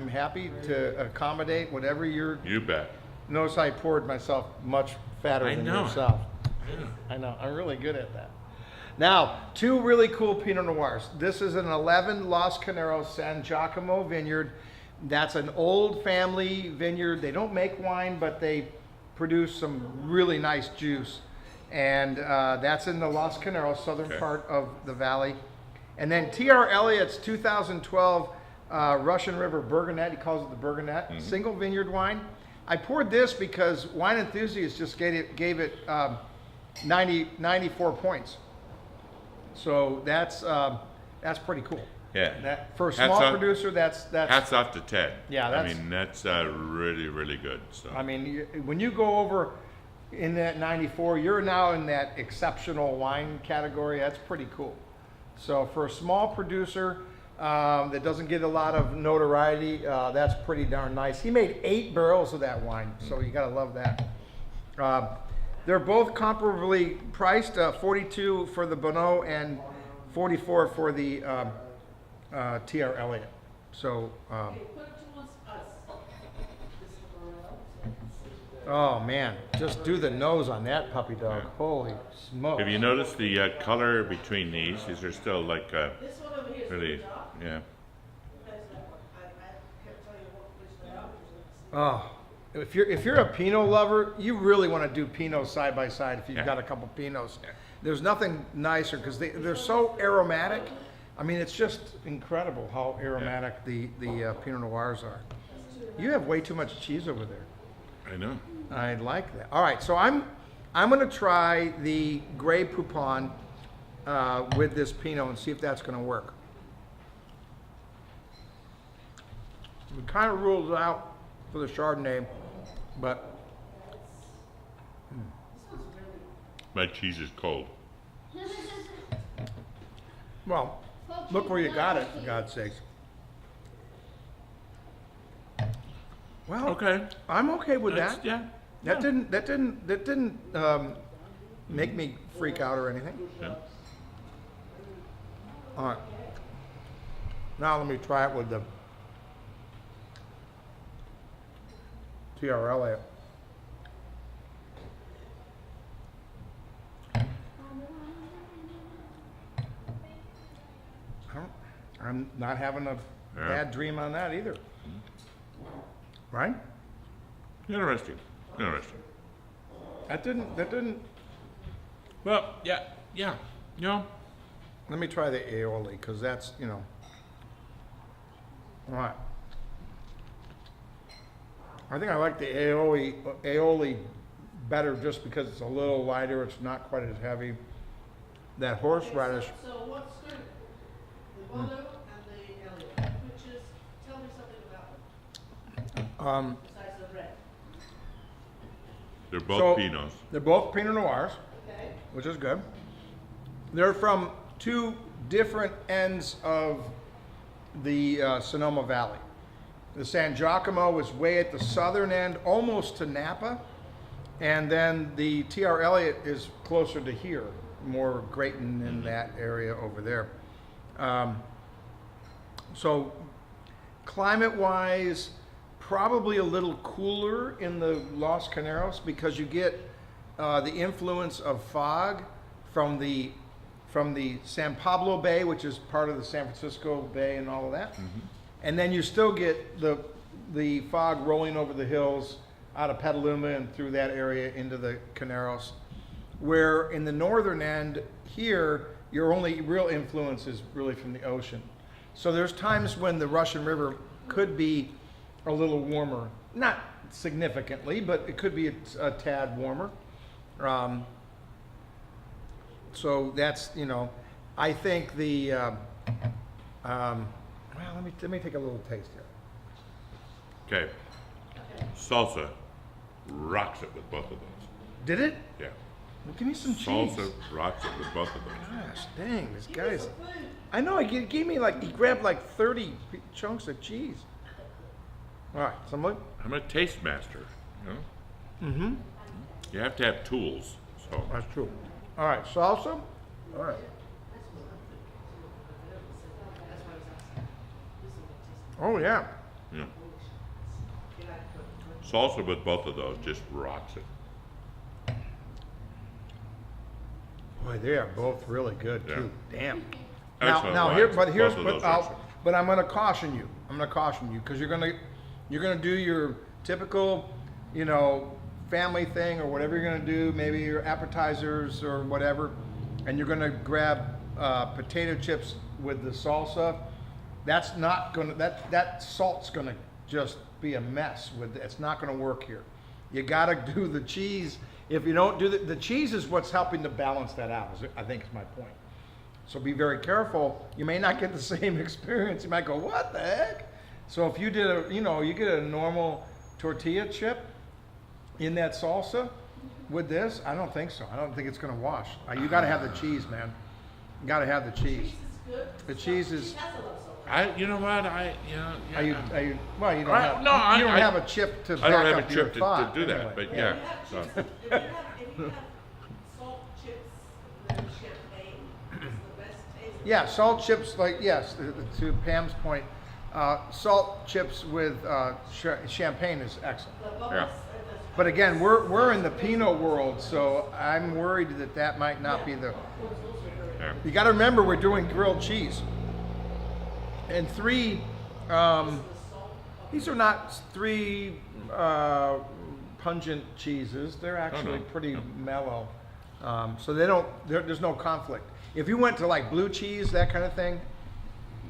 happy to accommodate whatever you're. You bet. Notice I poured myself much fatter I than know. yourself. Yeah. I know. I'm really good at that. Now, two really cool Pinot Noirs. This is an 11 Los Carneros Sangiacomo vineyard. That's an old family vineyard. They don't make wine, but they produce some really nice juice. And that's in the Los Carneros, southern Okay. part of the valley. And then T.R. Elliott's 2012 Russian River Burgonet, he calls it the Burgonet, single vineyard wine. I poured this because Wine Enthusiast just gave it 94 points. So that's pretty cool. Yeah. For a Hats small off- producer, that's Hats off to Ted. Yeah, I that's- mean, that's really, really good. So I mean, when you go over in that 94, you're now in that exceptional wine category. That's pretty cool. So for a small producer that doesn't get a lot of notoriety, that's pretty darn nice. He made 8 barrels of that wine, so you gotta love that. They're both comparably priced, 42 for the Bonneau and 44 for the T.R. Elliott. So, oh man, just do the nose on that puppy dog. Yeah. Holy smoke. have you noticed the color between these? These are still like This one over here is really, really dark. yeah. That's that one. I can't tell you which one. Oh, if you're a Pinot lover, you really want to do Pinot side by side if you've Yeah. got a couple Pinots. There's nothing nicer because they're so aromatic. I mean, it's just incredible how aromatic the Pinot Noirs are. You have way too much cheese over there. I know. I like that. All right, so I'm going to try the Grey Poupon with this Pinot and see if that's going to work. We kind of ruled it out for the Chardonnay, but My cheese is cold. well, look where you got it, for God's sakes. Well, Okay. I'm okay with That's- that. Yeah. That didn't make me freak out or anything. Yeah. All right. Now let me try it with the T.R. Elliott. I'm not having a Yeah. bad dream on that either. Right? Interesting. Interesting. That didn't, Well, yeah. You know, let me try the aioli, because that's, all right. I think I like the aioli better just because it's a little lighter, it's not quite as heavy. That horseradish, So what's good? The Bonneau and the Elliott, which is, tell me something about them, besides the red. they're both So- Pinots. they're both Pinot Noirs, Okay? which is good. They're from two different ends of the Sonoma Valley. The Sangiacomo is way at the southern end, almost to Napa, and then the T.R. Elliott is closer to here, more Grayton in that area over there. So climate-wise, probably a little cooler in the Los Carneros because you get the influence of fog from the San Pablo Bay, which is part of the San Francisco Bay and all of that. And then you still get the fog rolling over the hills out of Petaluma and through that area into the Carneros. Where in the northern end here, your only real influence is really from the ocean. So there's times when the Russian River could be a little warmer. Not significantly, but it could be a tad warmer. So that's, I think the, well, let me take a little taste here. Okay. Salsa. rocks it with both of those. Did it? Yeah. Well, give me some cheese. Salsa rocks it with both of those. Gosh, dang, this guy's. I know, he gave me like, he grabbed like 30 chunks of cheese. All right, someone? I'm a taste master, you know? Mm-hmm. You have to have tools, so. That's true. All right, salsa? All right. Oh, yeah. Yeah. Salsa with both of those just rocks it. Boy, they are both really good Yeah. too. Damn. Excellent Now wines. here, but here's, Both of those but, are but I'm gonna caution you. I'm gonna caution you because you're gonna do your typical, you know, family thing or whatever you're gonna do. Maybe your appetizers or whatever, and you're gonna grab potato chips with the salsa. That's not gonna. That salt's gonna just be a mess. It's not gonna work here. You gotta do the cheese. If you don't do the cheese is what's helping to balance that out. I think is my point. So be very careful. You may not get the same experience. You might go, what the heck? So if you did you get a normal tortilla chip in that salsa with this, I don't think so. I don't think it's gonna wash. You gotta have the cheese, man. You gotta have the cheese. The cheese is. You know what, yeah. Well, you don't I- have. no, you don't I- have a chip to I back don't have up a your chip to thought. do that, anyway. but yeah. So. If you have salt chips and champagne, it's the best taste. Yeah, salt chips, like, yes, to Pam's point, salt chips with champagne is excellent. The bubbles Yeah. are the But again, we're in the Pinot world, so I'm worried that might not be the. Yeah. You got to remember, we're doing grilled cheese, and these are not three pungent cheeses. They're actually no, pretty no. mellow, so they don't. There's no conflict. If you went to like blue cheese, that kind of thing,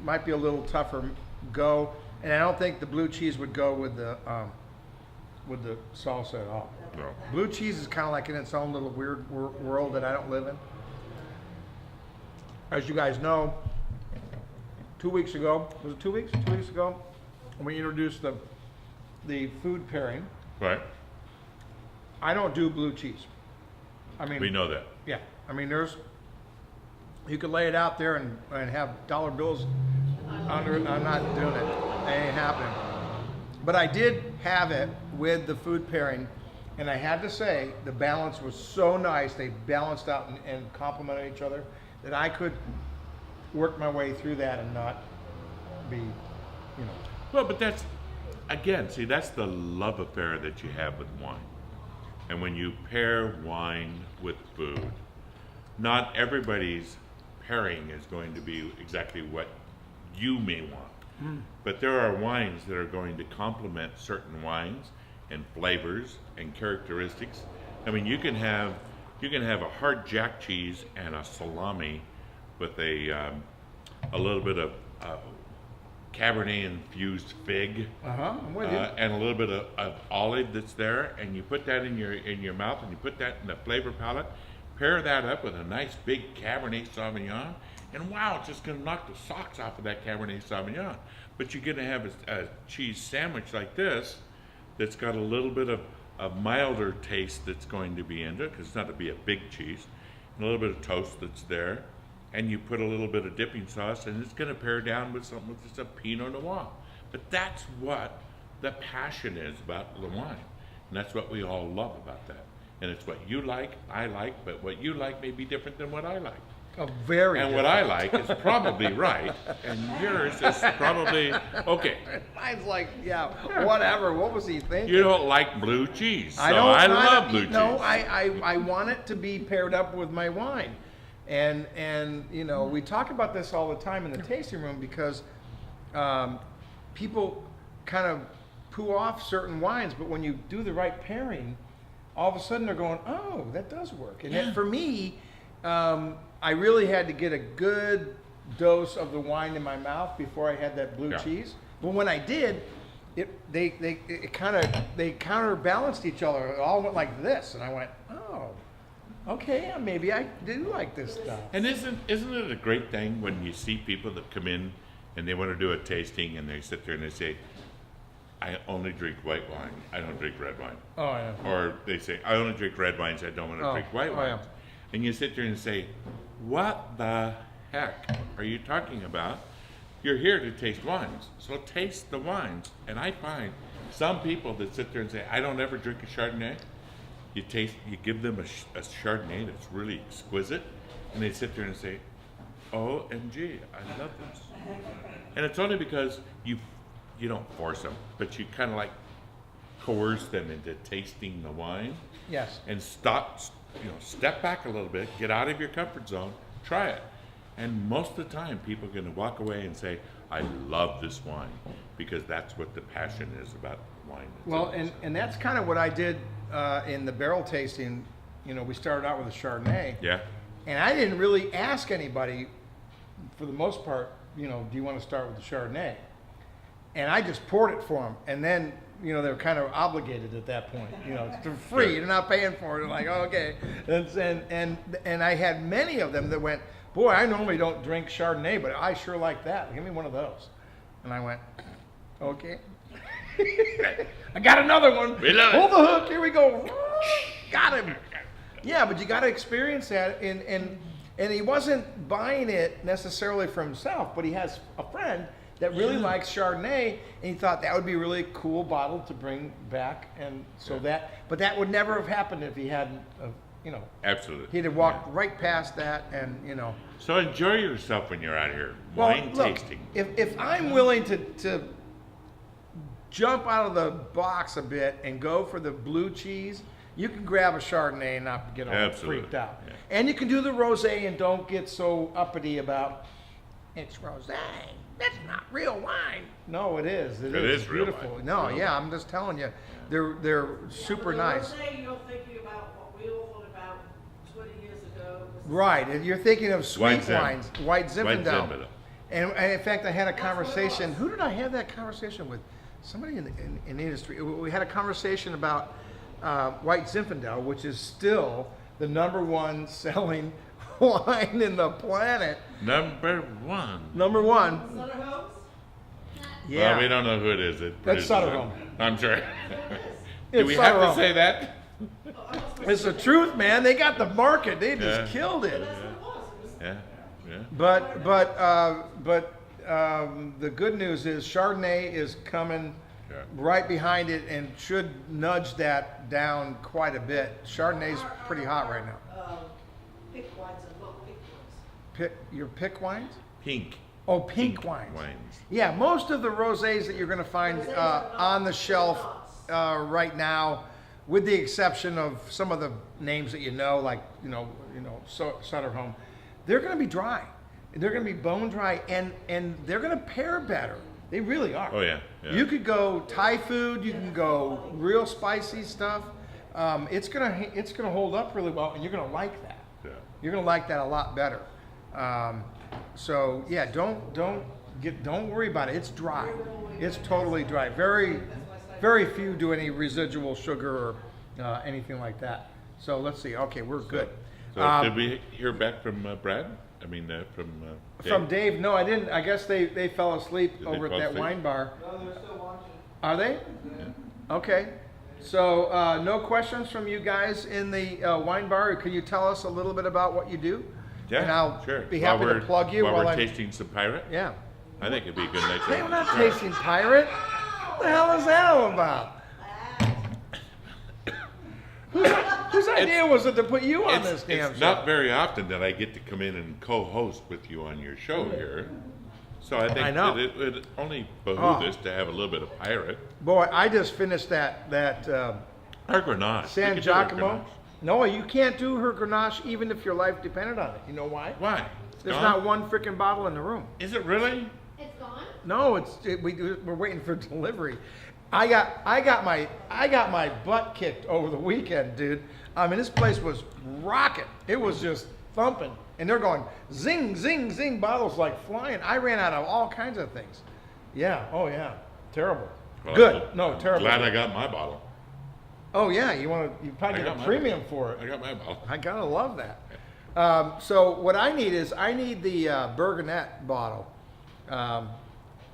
might be a little tougher go, and I don't think the blue cheese would go with the salsa at all. No. Blue cheese is kind of like in its own little weird world that I don't live in. As you guys know, 2 weeks ago, was it 2 weeks? 2 weeks ago, we introduced the food pairing. Right. I don't do blue cheese. I mean, We know that. yeah. I mean, you could lay it out there and have dollar bills under it. I'm not doing it. It ain't happening. But I did have it with the food pairing, and I had to say the balance was so nice. They balanced out and complemented each other that I could work my way through that and not be, Well, but that's, again, see, that's the love affair that you have with wine. And when you pair wine with food, not everybody's pairing is going to be exactly what you may want. But there are wines that are going to complement certain wines and flavors and characteristics. I mean, you can have a hard jack cheese and a salami with a little bit of Cabernet infused fig, I'm with you. and a little bit of olive that's there, and you put that in your mouth, and you put that in the flavor palette. Pair that up with a nice big Cabernet Sauvignon, and wow, it's just going to knock the socks off of that Cabernet Sauvignon. But you're going to have a cheese sandwich like this that's got a little bit of a milder taste that's going to be in it, because it's not going to be a big cheese, and a little bit of toast that's there, and you put a little bit of dipping sauce, and it's going to pair down with something with just a Pinot Noir. But that's what the passion is about the wine, and that's what we all love about that. And it's what you like, I like, but what you like may be different than what I like. A very And what I like is probably right, and yours is probably okay. Mine's like, yeah, whatever. What was he thinking? You don't like blue cheese, so I don't. I not- love blue cheese. No, I want it to be paired up with my wine, and we talk about this all the time in the tasting room because people kind of poo off certain wines, but when you do the right pairing, all of a sudden they're going, oh, that does work. And then for me, I really had to get a good dose of the wine in my mouth before I had that blue Yeah. cheese. But when I did, they counterbalanced each other. It all went like this, and I went, oh, okay, yeah, maybe I do like this stuff. And isn't it a great thing when you see people that come in and they want to do a tasting and they sit there and they say, I only drink white wine. I don't drink red wine. Oh, yeah. Or they say, I only drink red wines. I don't want to drink white wines. Yeah. And you sit there and say, what the heck are you talking about? You're here to taste wines, so taste the wines. And I find some people that sit there and say, I don't ever drink a Chardonnay. You give them a Chardonnay that's really exquisite, and they sit there and say, OMG, I love this. And it's only because you don't force them, but you kind of like coerce them into tasting the wine. Yes. And step back a little bit, get out of your comfort zone, try it. And most of the time, people are going to walk away and say, I love this wine, because that's what the passion is about wine. Well, and that's kind of what I did in the barrel tasting. We started out with a Chardonnay. Yeah. And I didn't really ask anybody, for the most part, do you want to start with the Chardonnay? And I just poured it for them. And then, they're kind of obligated at that point. It's free. They're not paying for it. They're like, oh, okay. And I had many of them that went, boy, I normally don't drink Chardonnay, but I sure like that. Give me one of those. And I went, okay. I got another one. We love Pull the hook. Here we go. Got him. Yeah, but you got to experience that. And he wasn't buying it necessarily for himself, but he has a friend that really likes Chardonnay, and he thought that would be a really cool bottle to bring back. And so but that would never have happened if he hadn't, Absolutely. he'd have walked right past that, and So enjoy yourself when you're out here, Well, wine look, tasting. If I'm willing to jump out of the box a bit and go for the blue cheese, you can grab a Chardonnay and not get all Absolutely. freaked out. Yeah. And you can do the rosé and don't get so uppity about it's rosé. That's not real wine. No, it is. It is real beautiful. wine. No, Real yeah, wine. I'm just telling you, they're super nice. Rosé, you're thinking about what we all thought about 20 years ago. Right, and you're thinking of sweet White Zim. wines, white Zinfandel. Zinfandel. And in fact, I had a That's what it conversation. was. Who did I have that conversation with? Somebody in the industry. We had a conversation about white Zinfandel, which is still the #1 selling wine in the planet. Number one. Number one. Sutter Homes? Yeah. Well, we don't know who it is. That's Sutter Home. I'm sorry. Do It's we Sutter have to Home. say that? It's the truth, man. They got the market. They just Yeah. killed it. That's what it was. It was Yeah. But the good news is Chardonnay is coming Yeah. right behind it and should nudge that down quite a bit. Chardonnay's pretty hot right now. Pink wines and not pink wines. Your pick wines? Pink. Oh, pink wines. Wines. Yeah, most of the rosés that you're going to find Rosés are not- on the shelf not. right now, with the exception of some of the names that like Sutter Home, they're going to be dry. They're going to be bone dry, and they're going to pair better. They really are. Oh, yeah, yeah. You could go Thai food. You can go real spicy stuff. It's gonna hold up really well, and you're gonna like that. Yeah. You're gonna like that a lot better. So yeah, don't worry about it. It's dry. It's totally dry. Very few do any residual sugar or anything like that. So let's see. Okay, we're good. So did we hear back from Brad? I mean, from Dave? From Dave, no, I didn't. I guess they fell asleep Did they over at fall that asleep? wine bar. No, they're still watching. Are they? Okay. So no questions from you guys in the wine bar. Can you tell us a little bit about what you do? Yeah, And I'll sure. be happy to plug you while while we're I'm. tasting some pirate. Yeah. I think it'd be a good night. Hey, we're not tasting pirate. What the hell is that all about? Whose idea was it to put you on this damn It's show? not very often that I get to come in and co-host with you on your show here. So I think I know. that it would only behoove Oh. us to have a little bit of pirate. Boy, I just finished that Or Grenache. We could do a Sangiacomo. Grenache. No, you can't do her Grenache even if your life depended on it. You know why? Why? It's There's gone? not one freaking bottle in the room. Is it really? It's gone? No, we're waiting for delivery. I got my butt kicked over the weekend, dude. I mean, this place was rocking. It was just thumping, and they're going zing, zing, zing. Bottles like flying. I ran out of all kinds of things. Yeah. Oh yeah. Terrible. Well, Good. No, I'm terrible. Glad I got my bottle. Oh yeah. You probably I get got a my premium bottle. for it. I got my bottle. I gotta love that. So what I need the Burgonnet bottle,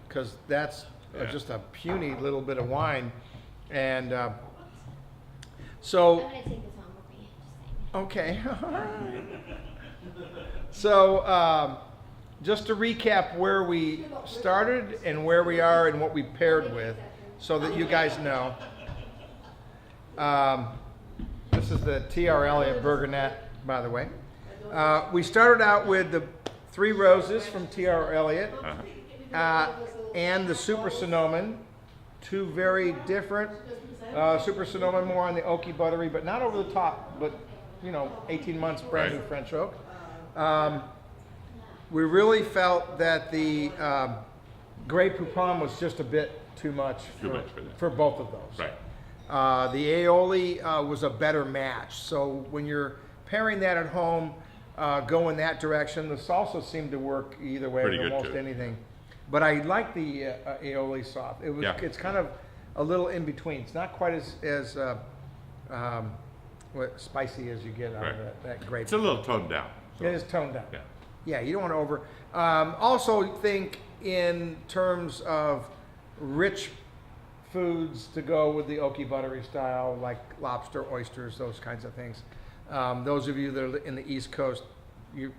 because that's Yeah. just a puny little bit of wine, and I'm so gonna take this home with me, just saying. okay. So just to recap where we started and where we are and what we paired with, so that you guys know. This is the TR Elliott Burgonet, by the way. We started out with the 3 Roses from TR Elliott and the Super Sonoman, 2 very different. Super Sonoman more on the oaky buttery, but not over the top, but 18 months brand new Right. French oak. We really felt that the Grey Poupon was just a bit too much for both of those. Right. The aioli was a better match. So when you're pairing that at home, go in that direction. The salsa seemed to work either way Pretty with good, almost too. anything. But I like the aioli soft. Yeah. It's kind of a little in between. It's not quite as spicy as you get out Right. of that grape. It's a little toned down. So, It is toned down. Yeah. Yeah, you don't want to over. Also think in terms of rich foods to go with the oaky buttery style, like lobster, oysters, those kinds of things. Those of you that are in the East Coast, you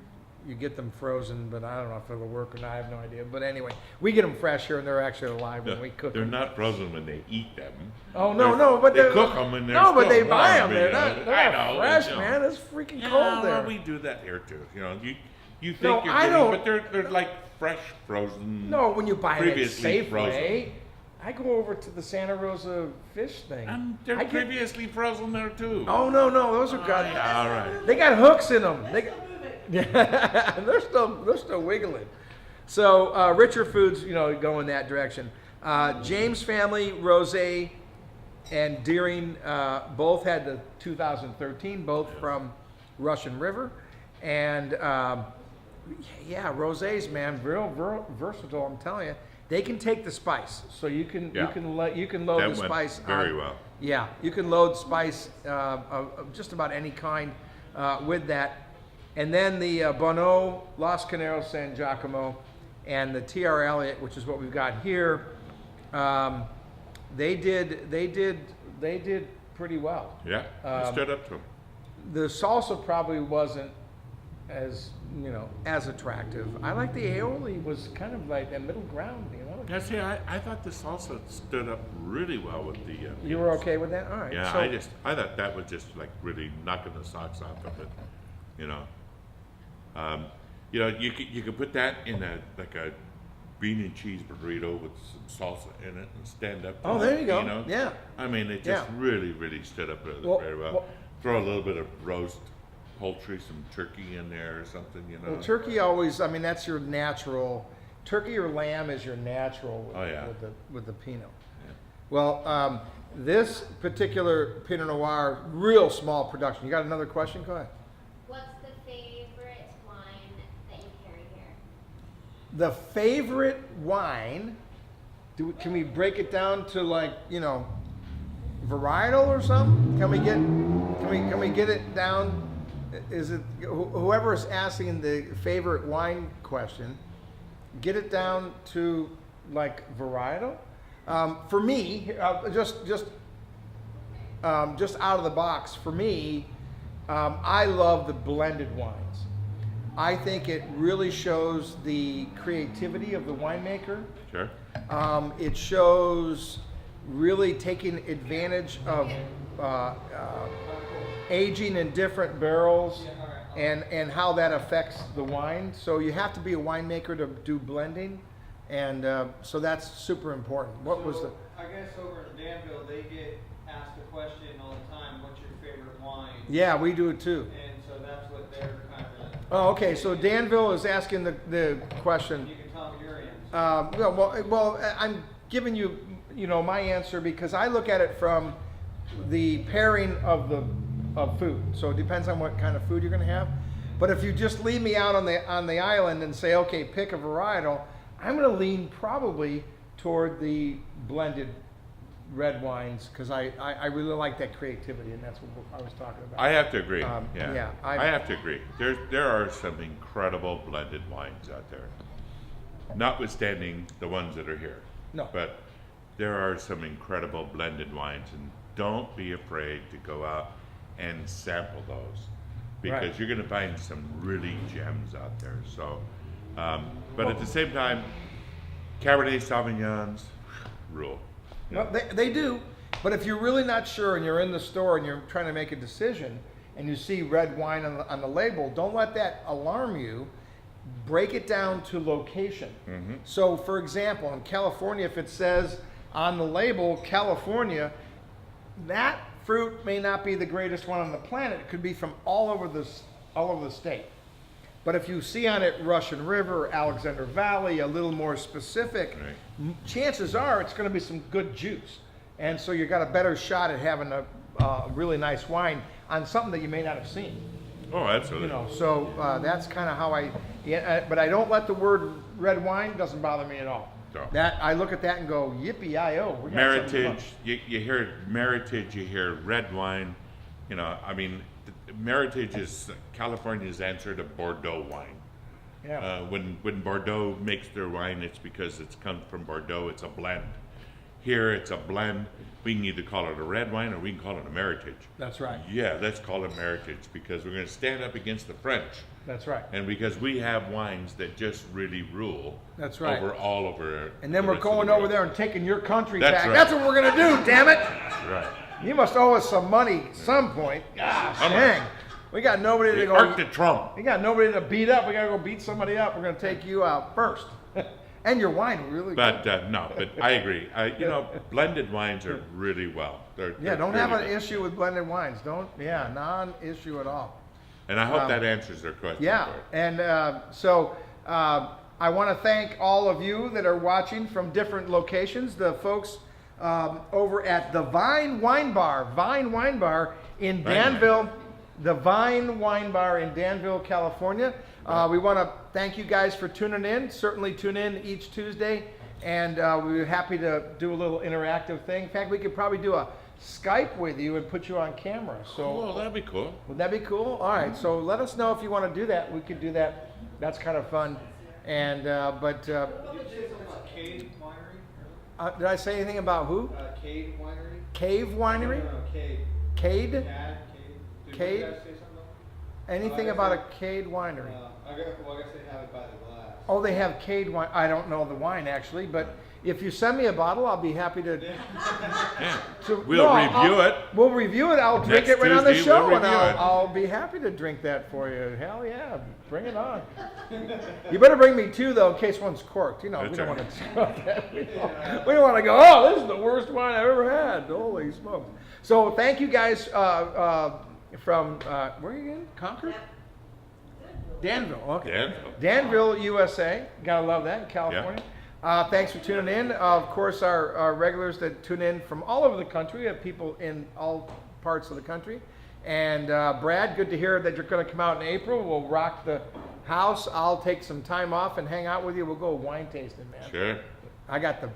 get them frozen, but I don't know if it'll work or not. I have no idea. But anyway, we get them fresh here, and they're actually alive when we cook They're them. not frozen when they eat them. Oh no, but they they're cook them and they're no, but still they buy warm, them. They're you not, know. they're I not know, fresh, you know. man. It's freaking Yeah, cold there. well, we do that here too. You think No, you're I getting, don't- but they're like fresh frozen. No, when you buy it at previously Safeway, frozen. I go over to the Santa Rosa fish thing. And they're I get- previously frozen there too. Oh no, those are good. Yeah, all right. They got hooks in them. Yeah, they're still wiggling. So richer foods, go in that direction. James Family Rosé and Deering both had the 2013, both from Russian River, and yeah, rosés, man, real versatile. I'm telling you, they can take the spice, so you can Yeah. you can load That the went spice very on- well. Yeah, you can load spice of just about any kind with that. And then the Bonneau, Los Carneros, Sangiacomo, and the TR Elliott, which is what we've got here, they did pretty well. Yeah, they stood up to them. The salsa probably wasn't as as attractive. I like the aioli was kind of like that middle ground. Yeah, see, I thought the salsa stood up really well with the. You were okay with that? All right. Yeah, So, I thought that was just like really knocking the socks off of it, you could put that in a bean and cheese burrito with some salsa in it and stand up. to Oh, it, there you go. Yeah. I mean, it just Yeah. really stood up very Well, well. well- Throw a little bit of roast poultry, some turkey in there or something, Well, turkey always. I mean, that's your natural. Turkey or lamb is your natural with, Oh, yeah. with the Pinot. Yeah. Well, this particular Pinot Noir, real small production. You got another question? Go ahead. What's the favorite wine that you carry here? The favorite wine. Can we break it down to varietal or something? Can we get it down? Is it whoever is asking the favorite wine question? Get it down to varietal. For me, just out of the box. For me, I love the blended wines. I think it really shows the creativity of the winemaker. Sure. It shows really taking advantage of aging in different barrels and how that affects the wine. So you have to be a winemaker to do blending, and so that's super important. What was the? I guess over in Danville, they get asked the question all the time, what's your favorite wine? Yeah, we do it too. And so that's what they're kind of. Oh, okay. So Danville is asking the question. You can tell me your answer. Well, I'm giving you, my answer because I look at it from the pairing of food. So it depends on what kind of food you're going to have. But if you just leave me out on the island and say, okay, pick a varietal, I'm going to lean probably toward the blended red wines because I really like that creativity, and that's what I was talking about. I have to agree. yeah, I have to agree. There are some incredible blended wines out there, notwithstanding the ones that are here. No. But there are some incredible blended wines, and don't be afraid to go out and sample those, because Right. you're going to find some really gems out there. So, but at the same time, Cabernet Sauvignons rule. No, they do. But if you're really not sure and you're in the store and you're trying to make a decision and you see red wine on the label, don't let that alarm you. Break it down to location. So, for example, in California, if it says on the label California, that fruit may not be the greatest one on the planet. It could be from all over the state. But if you see on it Russian River, Alexander Valley, a little more specific, Right. chances are it's going to be some good juice. And so you got a better shot at having a really nice wine on something that you may not have seen. Oh, absolutely. You know, so that's kind of how but I don't let the word red wine, doesn't bother me at all. No. That I look at that and go, yippee-i-o. We got something to Meritage, you hear Meritage, you hear red wine. You know, I mean, Meritage is California's answer to Bordeaux wine. Yeah. When Bordeaux makes their wine, it's because it's come from Bordeaux. It's a blend. Here, it's a blend. We can either call it a red wine or we can call it a Meritage. That's right. Yeah, let's call it Meritage, because we're going to stand up against the French, That's right. and because we have wines that just really rule. That's right. All over. And then the we're rest of going the over world. there and taking your country That's back. right. That's what we're going to do, damn it. That's right. You must owe us some money at some point. Gosh, Come on. dang. We got nobody to The go. Arc de Trump. We got nobody to beat up. We got to go beat somebody up. We're going to take you out first. And your wine really But good. no, but I agree. You know, blended wines are really well. Yeah, don't have really an good. issue with blended wines. Non-issue at all. And I hope that answers their question. Yeah, for it. and so I want to thank all of you that are watching from different locations. The folks over at the Vine Wine Bar in Vine Danville, the Vine Wine Bar in Danville, California. We want to thank you guys for tuning in. Certainly tune in each Tuesday, and we're happy to do a little interactive thing. In fact, we could probably do a Skype with you and put you on camera. So Well, that'd be cool. would that be cool? All right, so let us know if you want to do that. We could do that. That's kind of fun. And Did you say something about Cade Winery? did I say anything about who? Cade Winery? Cave Winery? No, Cade. Cade? Cade? Did Cade? you guys say something about Anything I about a guess Cade Winery? I guess they have it by the glass. Oh, they have Cade wine. I don't know the wine actually, but if you send me a bottle, I'll be happy to. Yeah. to We'll review it. We'll review it. I'll drink Next it right on the Tuesday, show, we'll and review it. I'll be happy to drink that for you. Hell yeah, bring it on. You better bring me two though, in case one's corked. You know, we That's don't all want to screw that. We don't want to go. Oh, this is the worst wine I've ever had. Holy smokes! So thank you guys from where are you again? Concord? Danville. Okay. Danville. Danville, USA. Gotta love that in California. Thanks for tuning in. Of course, our regulars that tune in from all over the country. We have people in all parts of the country. And Brad, good to hear that you're going to come out in April. We'll rock the house. I'll take some time off and hang out with you. We'll go wine tasting, man. Sure. I got the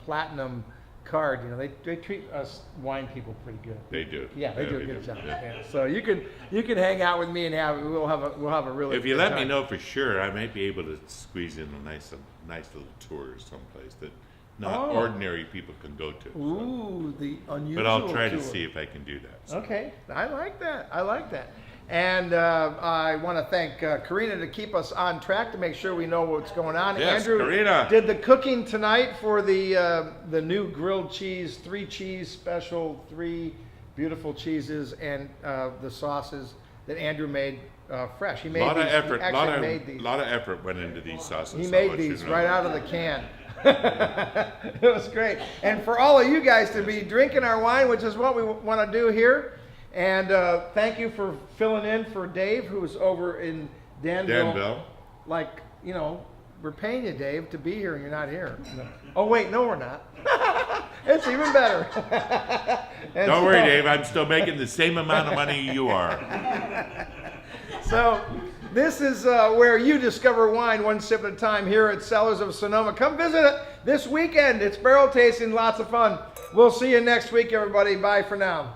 platinum card. You know, they treat us wine people pretty good. They do. Yeah, they do a they good job. Yeah. Yeah. So you can hang out with me and we'll have a really. If you good let me time. know for sure, I might be able to squeeze in a nice little tour someplace that not Oh. ordinary people can go to. So. Ooh, the unusual. But I'll try to tour. see if I can do that. So. Okay, I like that. And I want to thank Karina to keep us on track to make sure we know what's going on. Yes, Andrew Karina. did the cooking tonight for the new grilled cheese, 3 cheese special, 3 beautiful cheeses, and the sauces that Andrew made fresh. He made Lot of these, effort. He actually made these. Lot of effort went into these sauces. He I made want you these to know right that. out of the can. It was great. And for all of you guys to be drinking our wine, which is what we want to do here. And thank you for filling in for Dave, who's over in Danville. Danville. Like, you know, we're paying you, Dave, to be here and you're not here. No. Oh, wait, no, we're not. It's even better. And Don't worry, so- Dave. I'm still making the same amount of money you are. So this is where you discover wine one sip at a time here at Cellars of Sonoma. Come visit it this weekend. It's barrel tasting, lots of fun. We'll see you next week, everybody. Bye for now.